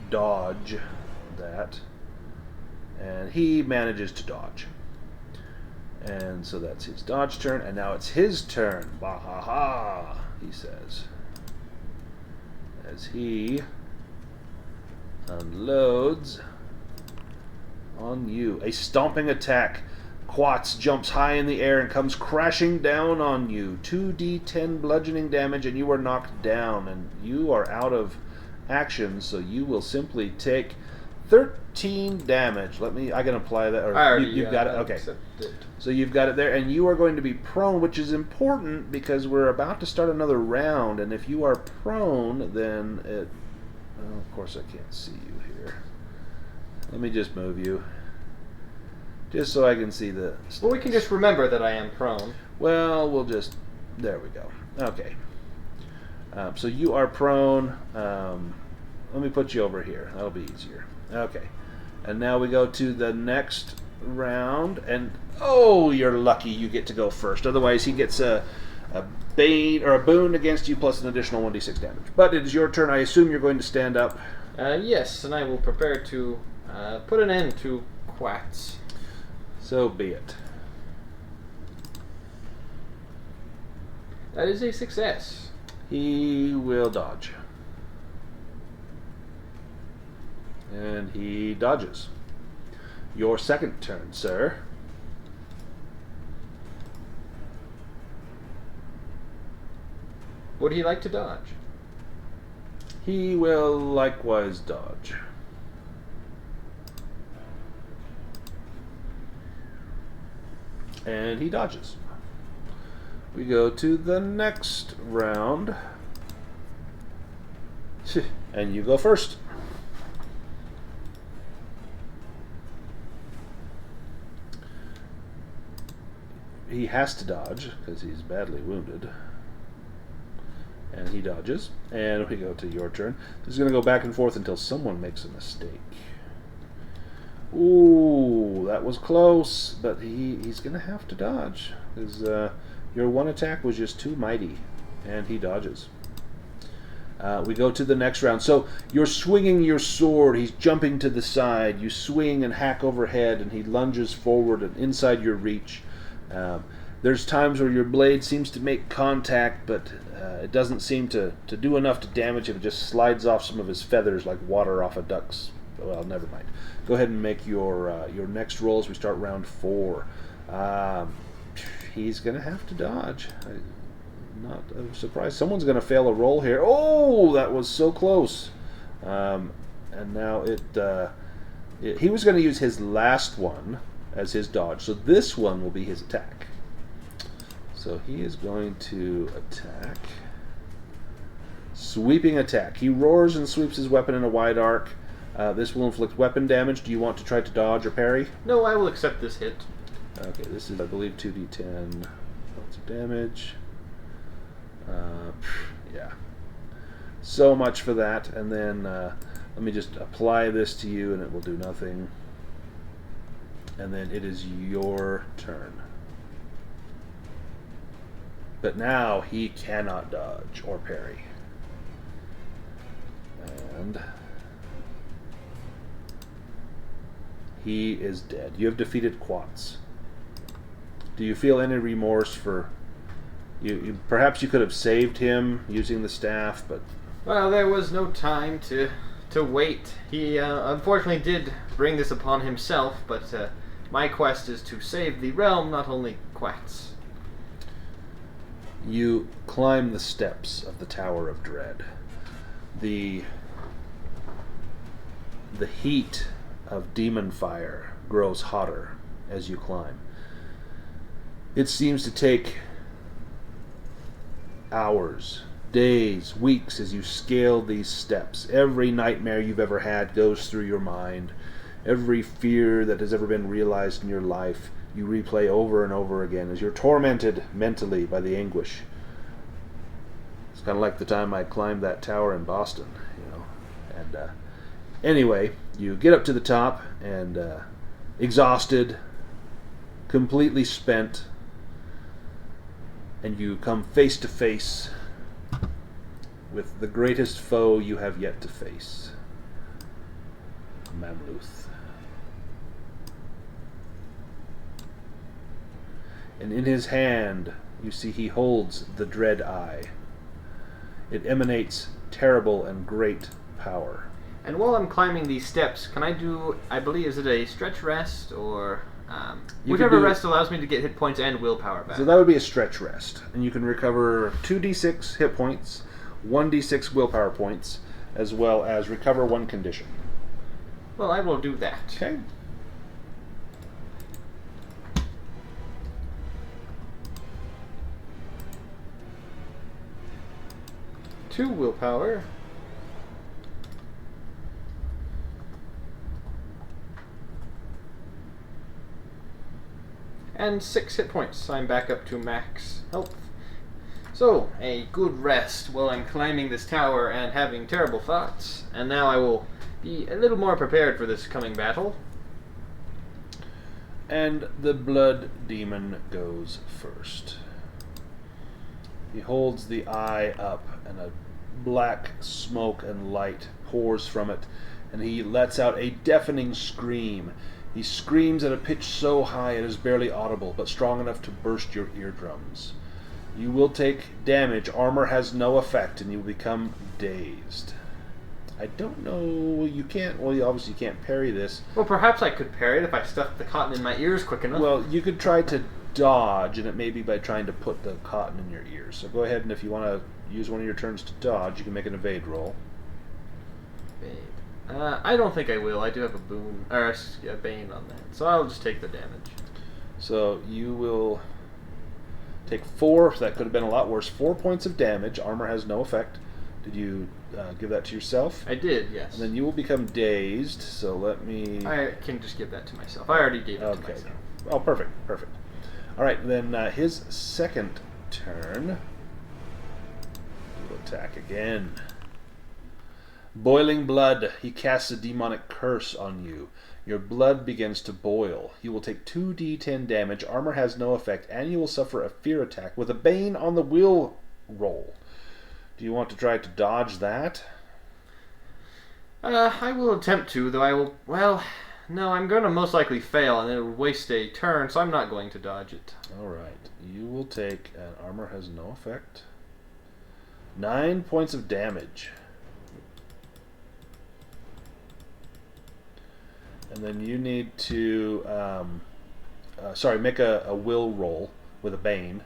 dodge that, and he manages to dodge. And so that's his dodge turn, and now it's his turn. Bah-ha-ha, he says, as he unloads on you. A stomping attack. Quats jumps high in the air and comes crashing down on you. 2d10 bludgeoning damage, and you are knocked down, and you are out of action, so you will simply take 13 damage. I can apply that. Or you've got it. Okay. So you've got it there, and you are going to be prone, which is important because we're about to start another round, and if you are prone, then it... Well, of course I can't see you here. Let me just move you. Just so I can see the... Well, we can just remember that I am prone. Well, we'll just... There we go. Okay. So you are prone. Let me put you over here. That'll be easier. Okay. And now we go to the next round. And, oh, you're lucky you get to go first. Otherwise, he gets a bane or a boon against you plus an additional 1d6 damage. But it is your turn. I assume you're going to stand up. Yes, and I will prepare to put an end to Quats. So be it. That is a success. He will dodge. And he dodges. Your second turn, sir. Would he like to dodge? He will likewise dodge. And he dodges. We go to the next round. And you go first. He has to dodge because he's badly wounded. And he dodges. And we go to your turn. This is going to go back and forth until someone makes a mistake. Ooh, that was close, but he's going to have to dodge because your one attack was just too mighty, and he dodges. We go to the next round. So you're swinging your sword. He's jumping to the side. You swing and hack overhead, and he lunges forward and inside your reach. There's times where your blade seems to make contact, but it doesn't seem to do enough to damage him. It just slides off some of his feathers like water off a duck's. Well, never mind. Go ahead and make your next roll as we start round 4. He's going to have to dodge. Not surprised. Someone's going to fail a roll here. Oh, that was so close. And now he was going to use his last one as his dodge. So this one will be his attack. So he is going to attack. Sweeping attack. He roars and sweeps his weapon in a wide arc. This will inflict weapon damage. Do you want to try to dodge or parry? No, I will accept this hit. Okay, this is, I believe, 2d10 points of damage. Yeah. So much for that. And then let me just apply this to you, and it will do nothing. And then it is your turn. But now he cannot dodge or parry. And he is dead. You have defeated Quats. Do you feel any remorse for... Perhaps you could have saved him using the staff, but... Well, there was no time to wait. He unfortunately did bring this upon himself, but my quest is to save the realm, not only Quats. You climb the steps of the Tower of Dread. The heat of demon fire grows hotter as you climb. It seems to take hours, days, weeks as you scale these steps. Every nightmare you've ever had goes through your mind. Every fear that has ever been realized in your life, you replay over and over again as you're tormented mentally by the anguish. It's kind of like the time I climbed that tower in Boston, you know. And anyway, you get up to the top and exhausted, completely spent, and you come face to face with the greatest foe you have yet to face, Mamluth. And in his hand, you see he holds the Dread Eye. It emanates terrible and great power. And while I'm climbing these steps, can I do, I believe, is it a stretch rest or... whichever rest allows me to get hit points and willpower back. So that would be a stretch rest. And you can recover 2d6 hit points, 1d6 willpower points, as well as recover 1 condition. Well, I will do that. Okay. Two willpower. And 6 hit points. I'm back up to max health. So, a good rest while I'm climbing this tower and having terrible thoughts. And now I will be a little more prepared for this coming battle. And the Blood Demon goes first. He holds the eye up, and a black smoke and light pours from it, and he lets out a deafening scream. He screams at a pitch so high it is barely audible, but strong enough to burst your eardrums. You will take damage. Armor has no effect, and you will become dazed. I don't know... You can't... Well, you obviously can't parry this. Well, perhaps I could parry it if I stuffed the cotton in my ears quick enough. Well, you could try to dodge, and it may be by trying to put the cotton in your ears. So go ahead, and if you want to use one of your turns to dodge, you can make an evade roll. Evade. I don't think I will. I do have a boon, or a bane on that, so I'll just take the damage. So you will take 4. So that could have been a lot worse. 4 points of damage. Armor has no effect. Did you give that to yourself? I did, yes. And then you will become dazed. So let me. I can just give that to myself. I already gave it to myself. Oh, perfect, perfect. All right, then his second turn. He will attack again. Boiling blood. He casts a demonic curse on you. Your blood begins to boil. You will take 2d10 damage. Armor has no effect, and you will suffer a fear attack with a bane on the will roll. Do you want to try to dodge that? I will attempt to, though I will... Well, no, I'm going to most likely fail, and it will waste a turn, so I'm not going to dodge it. All right. You will take... And armor has no effect. 9 points of damage. And then you need to, make a will roll with a bane.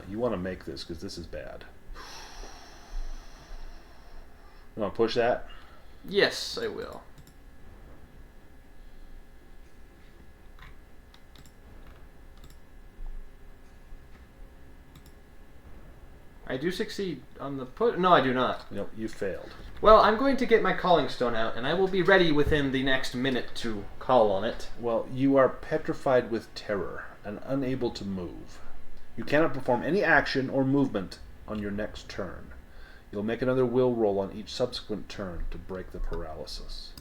You want to make this because this is bad. You want to push that? Yes, I will. I do succeed on the push. No, I do not. Nope, you failed. Well, I'm going to get my calling stone out, and I will be ready within the next minute to call on it. Well, you are petrified with terror and unable to move. You cannot perform any action or movement on your next turn. You'll make another will roll on each subsequent turn to break the paralysis.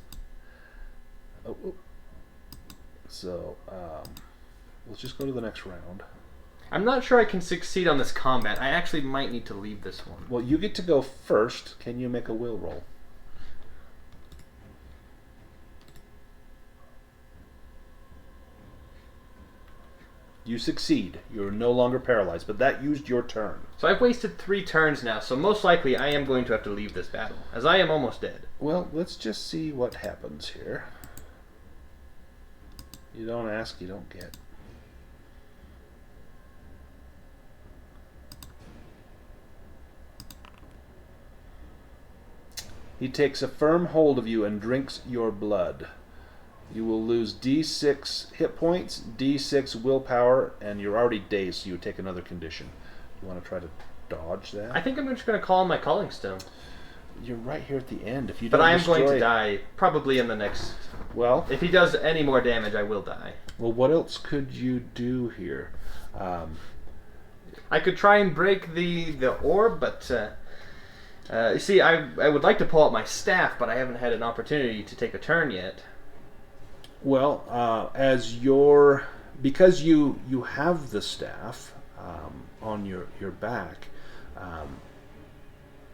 So, Let's just go to the next round. I'm not sure I can succeed on this combat. I actually might need to leave this one. Well, you get to go first. Can you make a will roll? You succeed. You're no longer paralyzed, but that used your turn. So I've wasted 3 turns now, so most likely I am going to have to leave this battle, as I am almost dead. Well, let's just see what happens here. You don't ask, you don't get. He takes a firm hold of you and drinks your blood. You will lose D6 hit points, D6 willpower, and you're already dazed, so you would take another condition. You want to try to dodge that? I think I'm just going to call on my Calling Stone. You're right here at the end. If you But don't I am destroy... going to die, probably in the next... Well... If he does any more damage, I will die. Well, what else could you do here? I could try and break the orb, but... you see, I would like to pull out my staff, but I haven't had an opportunity to take a turn yet. Well, because you have the staff on your back,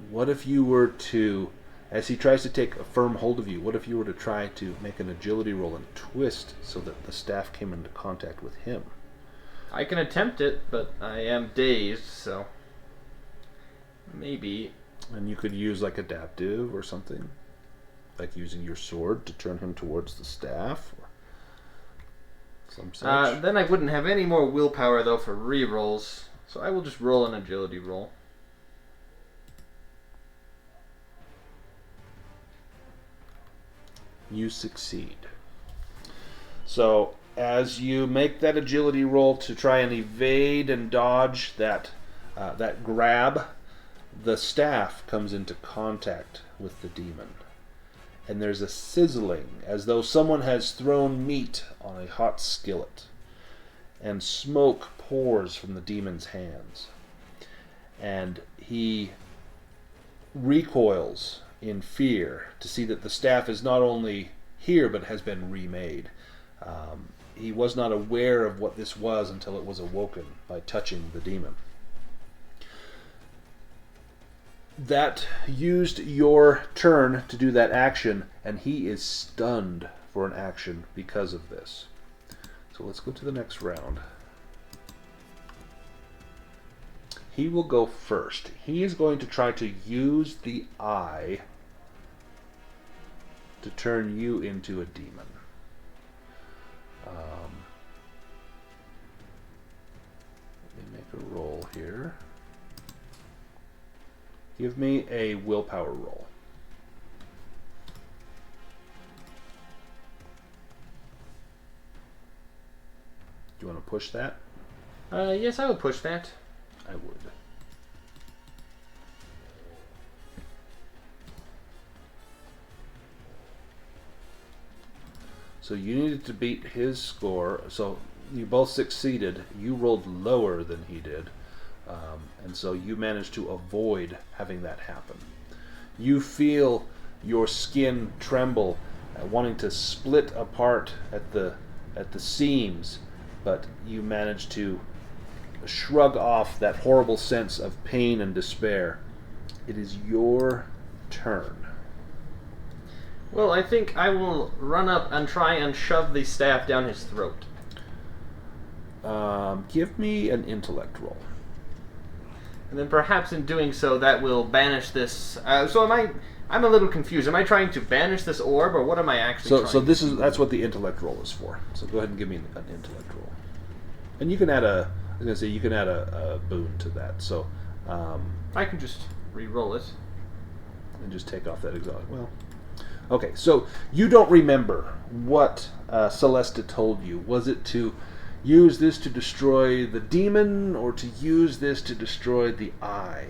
what if you were to, as he tries to take a firm hold of you, what if you were to try to make an agility roll and twist so that the staff came into contact with him? I can attempt it, but I am dazed, so maybe. And you could use like adaptive or something, like using your sword to turn him towards the staff. Some such. Then I wouldn't have any more willpower, though, for re-rolls. So I will just roll an agility roll. You succeed. So, as you make that agility roll to try and evade and dodge that grab, the staff comes into contact with the demon. And there's a sizzling, as though someone has thrown meat on a hot skillet. And smoke pours from the demon's hands. And he recoils in fear to see that the staff is not only here, but has been remade. He was not aware of what this was until it was awoken by touching the demon. That used your turn to do that action, and he is stunned for an action because of this. So let's go to the next round. He will go first. He is going to try to use the eye to turn you into a demon. Let me make a roll here. Give me a willpower roll. Do you want to push that? Yes, I will push that. I would. So you needed to beat his score. So you both succeeded. You rolled lower than he did. And so you managed to avoid having that happen. You feel your skin tremble, wanting to split apart at the seams, but you manage to shrug off that horrible sense of pain and despair. It is your turn. Well, I think I will run up and try and shove the staff down his throat. Give me an intellect roll. And then perhaps in doing so, that will banish this. I'm a little confused. Am I trying to banish this orb, or what am I actually trying So to do? that's what the intellect roll is for. So go ahead and give me an intellect roll. And you can add a boon to that. So I can just re-roll it. And just take off that exhaust. Well, okay. So you don't remember what Celesta told you. Was it to use this to destroy the demon, or to use this to destroy the eye?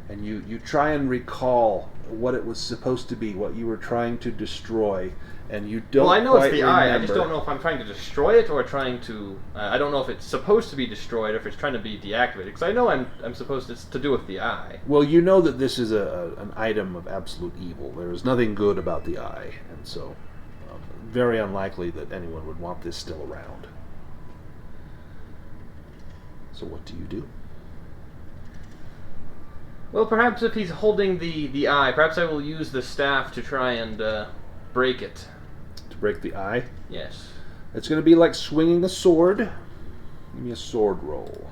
And you try and recall what it was supposed to be, what you were trying to destroy, and you don't. Well, I know quite it's the remember. eye. I just don't know if I'm trying to destroy it or trying to. I don't know if it's supposed to be destroyed or if it's trying to be deactivated. Because I know I'm supposed to do with the eye. Well, you know that this is an item of absolute evil. There is nothing good about the eye, and so very unlikely that anyone would want this still around. So what do you do? Well, perhaps if he's holding the eye, perhaps I will use the staff to try and break it. To break the eye? Yes. It's going to be like swinging a sword. Give me a sword roll.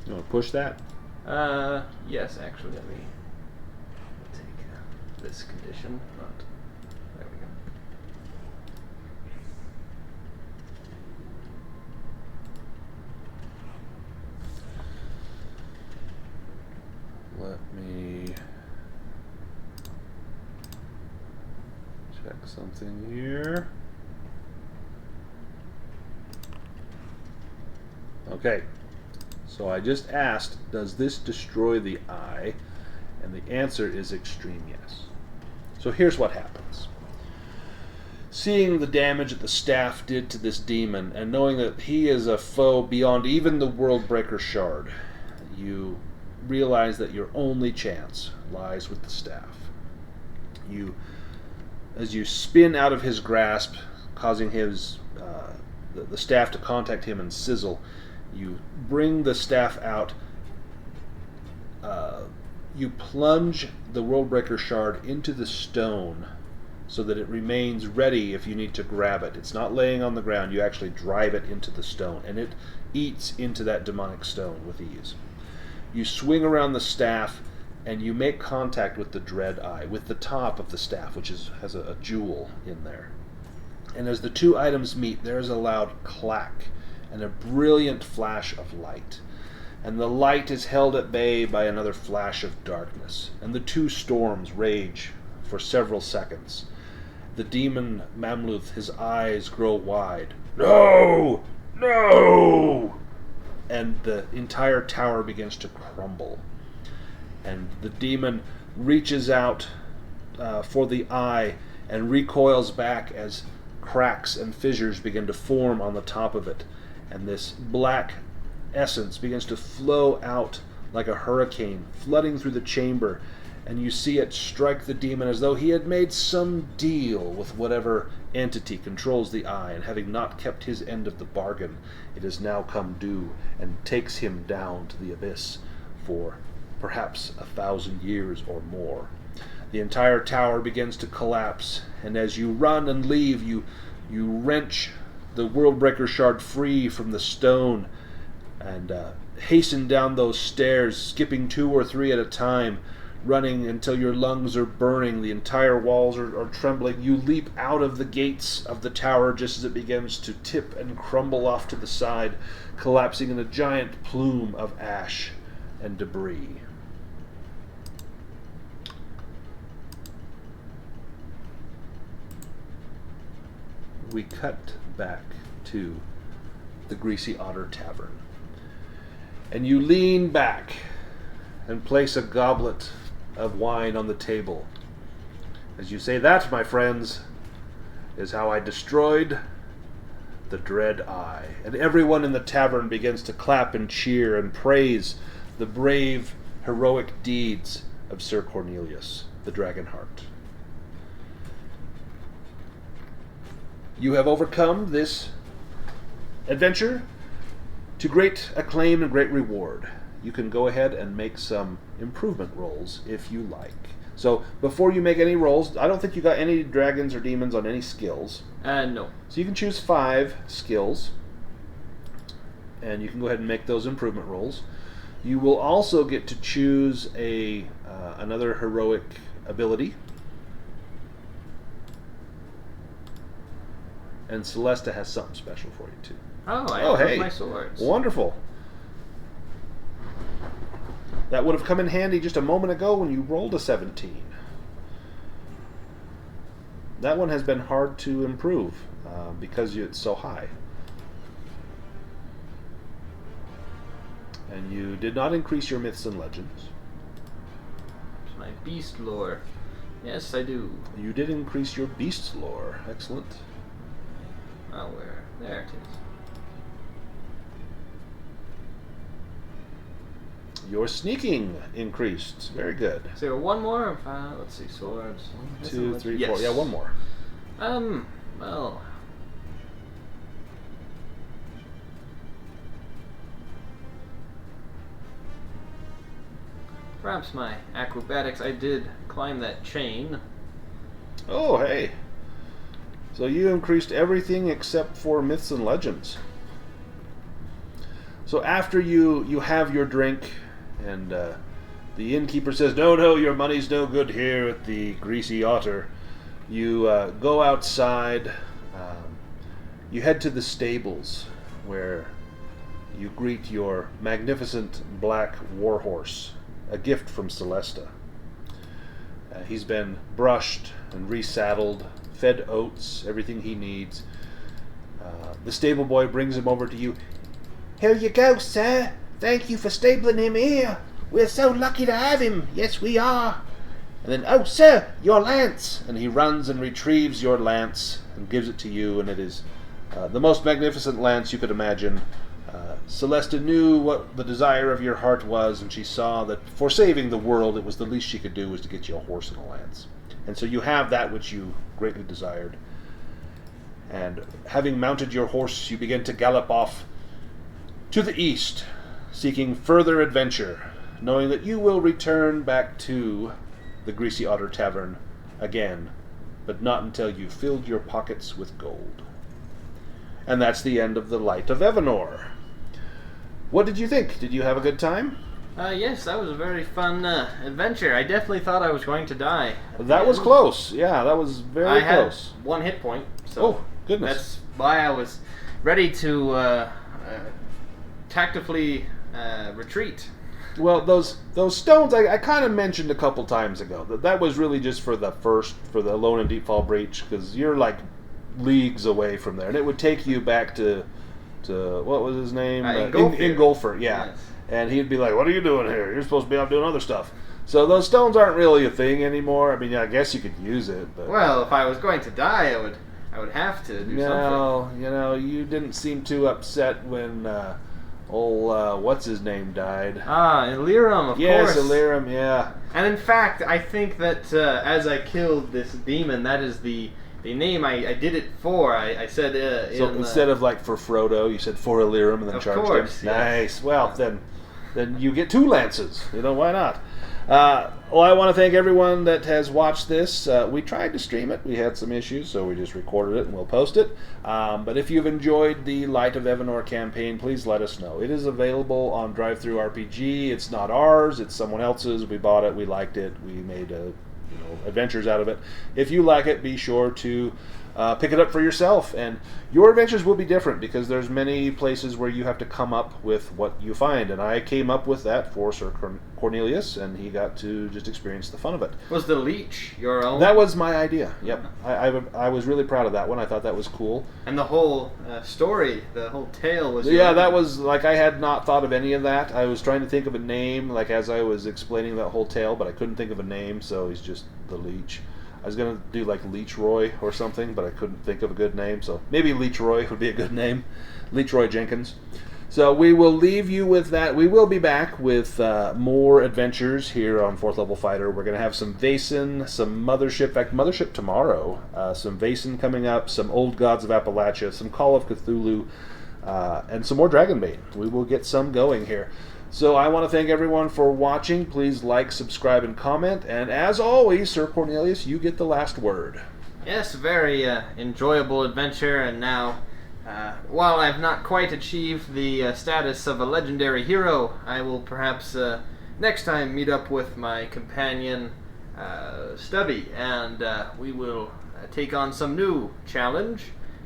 You want to push that? Yes, actually, let me take this condition. Not. There we go. Let me check something here. Okay. So I just asked, does this destroy the eye? And the answer is extreme yes. So here's what happens. Seeing the damage that the staff did to this demon, and knowing that he is a foe beyond even the Worldbreaker Shard, you realize that your only chance lies with the staff. As you spin out of his grasp, causing his the staff to contact him and sizzle, you bring the staff out. You plunge the Worldbreaker Shard into the stone so that it remains ready if you need to grab it. It's not laying on the ground. You actually drive it into the stone, and it eats into that demonic stone with ease. You swing around the staff, and you make contact with the dread eye, with the top of the staff, which has a jewel in there. And as the two items meet, there's a loud clack and a brilliant flash of light. And the light is held at bay by another flash of darkness, and the two storms rage for several seconds. The demon Mamluth, his eyes grow wide. No! No! And the entire tower begins to crumble. And the demon reaches out for the eye and recoils back as cracks and fissures begin to form on the top of it. And this black essence begins to flow out like a hurricane, flooding through the chamber, and you see it strike the demon as though he had made some deal with whatever entity controls the eye, and having not kept his end of the bargain, it has now come due and takes him down to the abyss for perhaps 1,000 years or more. The entire tower begins to collapse, and as you run and leave, you wrench the Worldbreaker Shard free from the stone and hasten down those stairs, skipping 2 or 3 at a time, running until your lungs are burning, the entire walls are trembling. You leap out of the gates of the tower just as it begins to tip and crumble off to the side, collapsing in a giant plume of ash and debris. We cut back to the Greasy Otter Tavern. And you lean back and place a goblet of wine on the table. As you say, that, my friends, is how I destroyed the dread eye. And everyone in the tavern begins to clap and cheer and praise the brave, heroic deeds of Sir Cornelius, the Dragon Heart. You have overcome this adventure to great acclaim and great reward. You can go ahead and make some improvement rolls if you like. So before you make any rolls, I don't think you got any dragons or demons on any skills. No. So you can choose 5 skills, and you can go ahead and make those improvement rolls. You will also get to choose another heroic ability. And Celesta has something special for you too. I have my swords. Wonderful. That would have come in handy just a moment ago when you rolled a 17. That one has been hard to improve because it's so high. And you did not increase your myths and legends. It's my beast lore. Yes, I do. You did increase your beast's lore. Excellent. Oh, where? There it is. Your sneaking increased. Very good. So one more. Let's see, swords. 1, 2, 3, Yes. 4. Yeah, one more. Well. Perhaps my acrobatics. I did climb that chain. Oh, hey. So you increased everything except for myths and legends. So after you have your drink, and the innkeeper says, no, your money's no good here at the Greasy Otter, you go outside, you head to the stables, where you greet your magnificent black warhorse, a gift from Celesta. He's been brushed and resaddled, fed oats, everything he needs. The stable boy brings him over to you. Here you go, sir. Thank you for stabling him here. We're so lucky to have him. Yes, we are. And then, oh, sir, your lance. And he runs and retrieves your lance and gives it to you, and it is the most magnificent lance you could imagine. Celesta knew what the desire of your heart was, and she saw that for saving the world, it was the least she could do was to get you a horse and a lance. And so you have that which you greatly desired. And having mounted your horse, you begin to gallop off to the east, seeking further adventure, knowing that you will return back to the Greasy Otter Tavern again, but not until you've filled your pockets with gold. And that's the end of the Light of Evanor. What did you think? Did you have a good time? Yes, that was a very fun adventure. I definitely thought I was going to die. That was close. Yeah, that was very close. I had 1 hit point. So oh, goodness. That's why I was ready to tactically retreat. Well, those stones I kind of mentioned a couple times ago. That was really just for the Alone in Deepfall Breach, because you're like leagues away from there, and it would take you back to what was his name? Ingolfer, yeah. Yes. And he'd be like, "What are you doing here? You're supposed to be out doing other stuff." So those stones aren't really a thing anymore. I mean, I guess you could use it, but well, if I was going to die, I would have to do something. You didn't seem too upset when what's his name died. Illyrum, of course. Yes, Illyrum, yeah. And in fact, I think that as I killed this demon, that is the name I did it for. I said so instead of like for Frodo, you said for Illyrum and then charged him. Yes. Nice. Well, then you get 2 lances. Why not? Well, I want to thank everyone that has watched this. We tried to stream it. We had some issues, so we just recorded it and we'll post it. But if you've enjoyed the Light of Evanor campaign, please let us know. It is available on Drive-Thru RPG. It's not ours. It's someone else's. We bought it. We liked it. We made adventures out of it. If you like it, be sure to pick it up for yourself, and your adventures will be different because there's many places where you have to come up with what you find, and I came up with that for Sir Cornelius, and he got to just experience the fun of it. Was the leech your own? That was my idea. Yep. I was really proud of that one. I thought that was cool. And the whole story, the whole tale was that was like, I had not thought of any of that. I was trying to think of a name like as I was explaining that whole tale, but I couldn't think of a name, so he's just the leech. I was going to do like Leechroy or something, but I couldn't think of a good name, so maybe Leechroy would be a good name. Leechroy Jenkins. So we will leave you with that. We will be back with more adventures here on 4th Level Fighter. We're going to have some Vaesen, some Mothership. In fact, Mothership tomorrow. Some Vaesen coming up, some Old Gods of Appalachia, some Call of Cthulhu, and some more Dragonbane. We will get some going here. So I want to thank everyone for watching. Please like, subscribe, and comment. And as always, Sir Cornelius, you get the last word. Yes, very enjoyable adventure. And now, while I've not quite achieved the status of a legendary hero, I will perhaps next time meet up with my companion, Stubby, and we will take on some new challenge.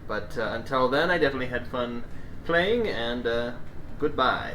But until then, I definitely had fun playing, and goodbye.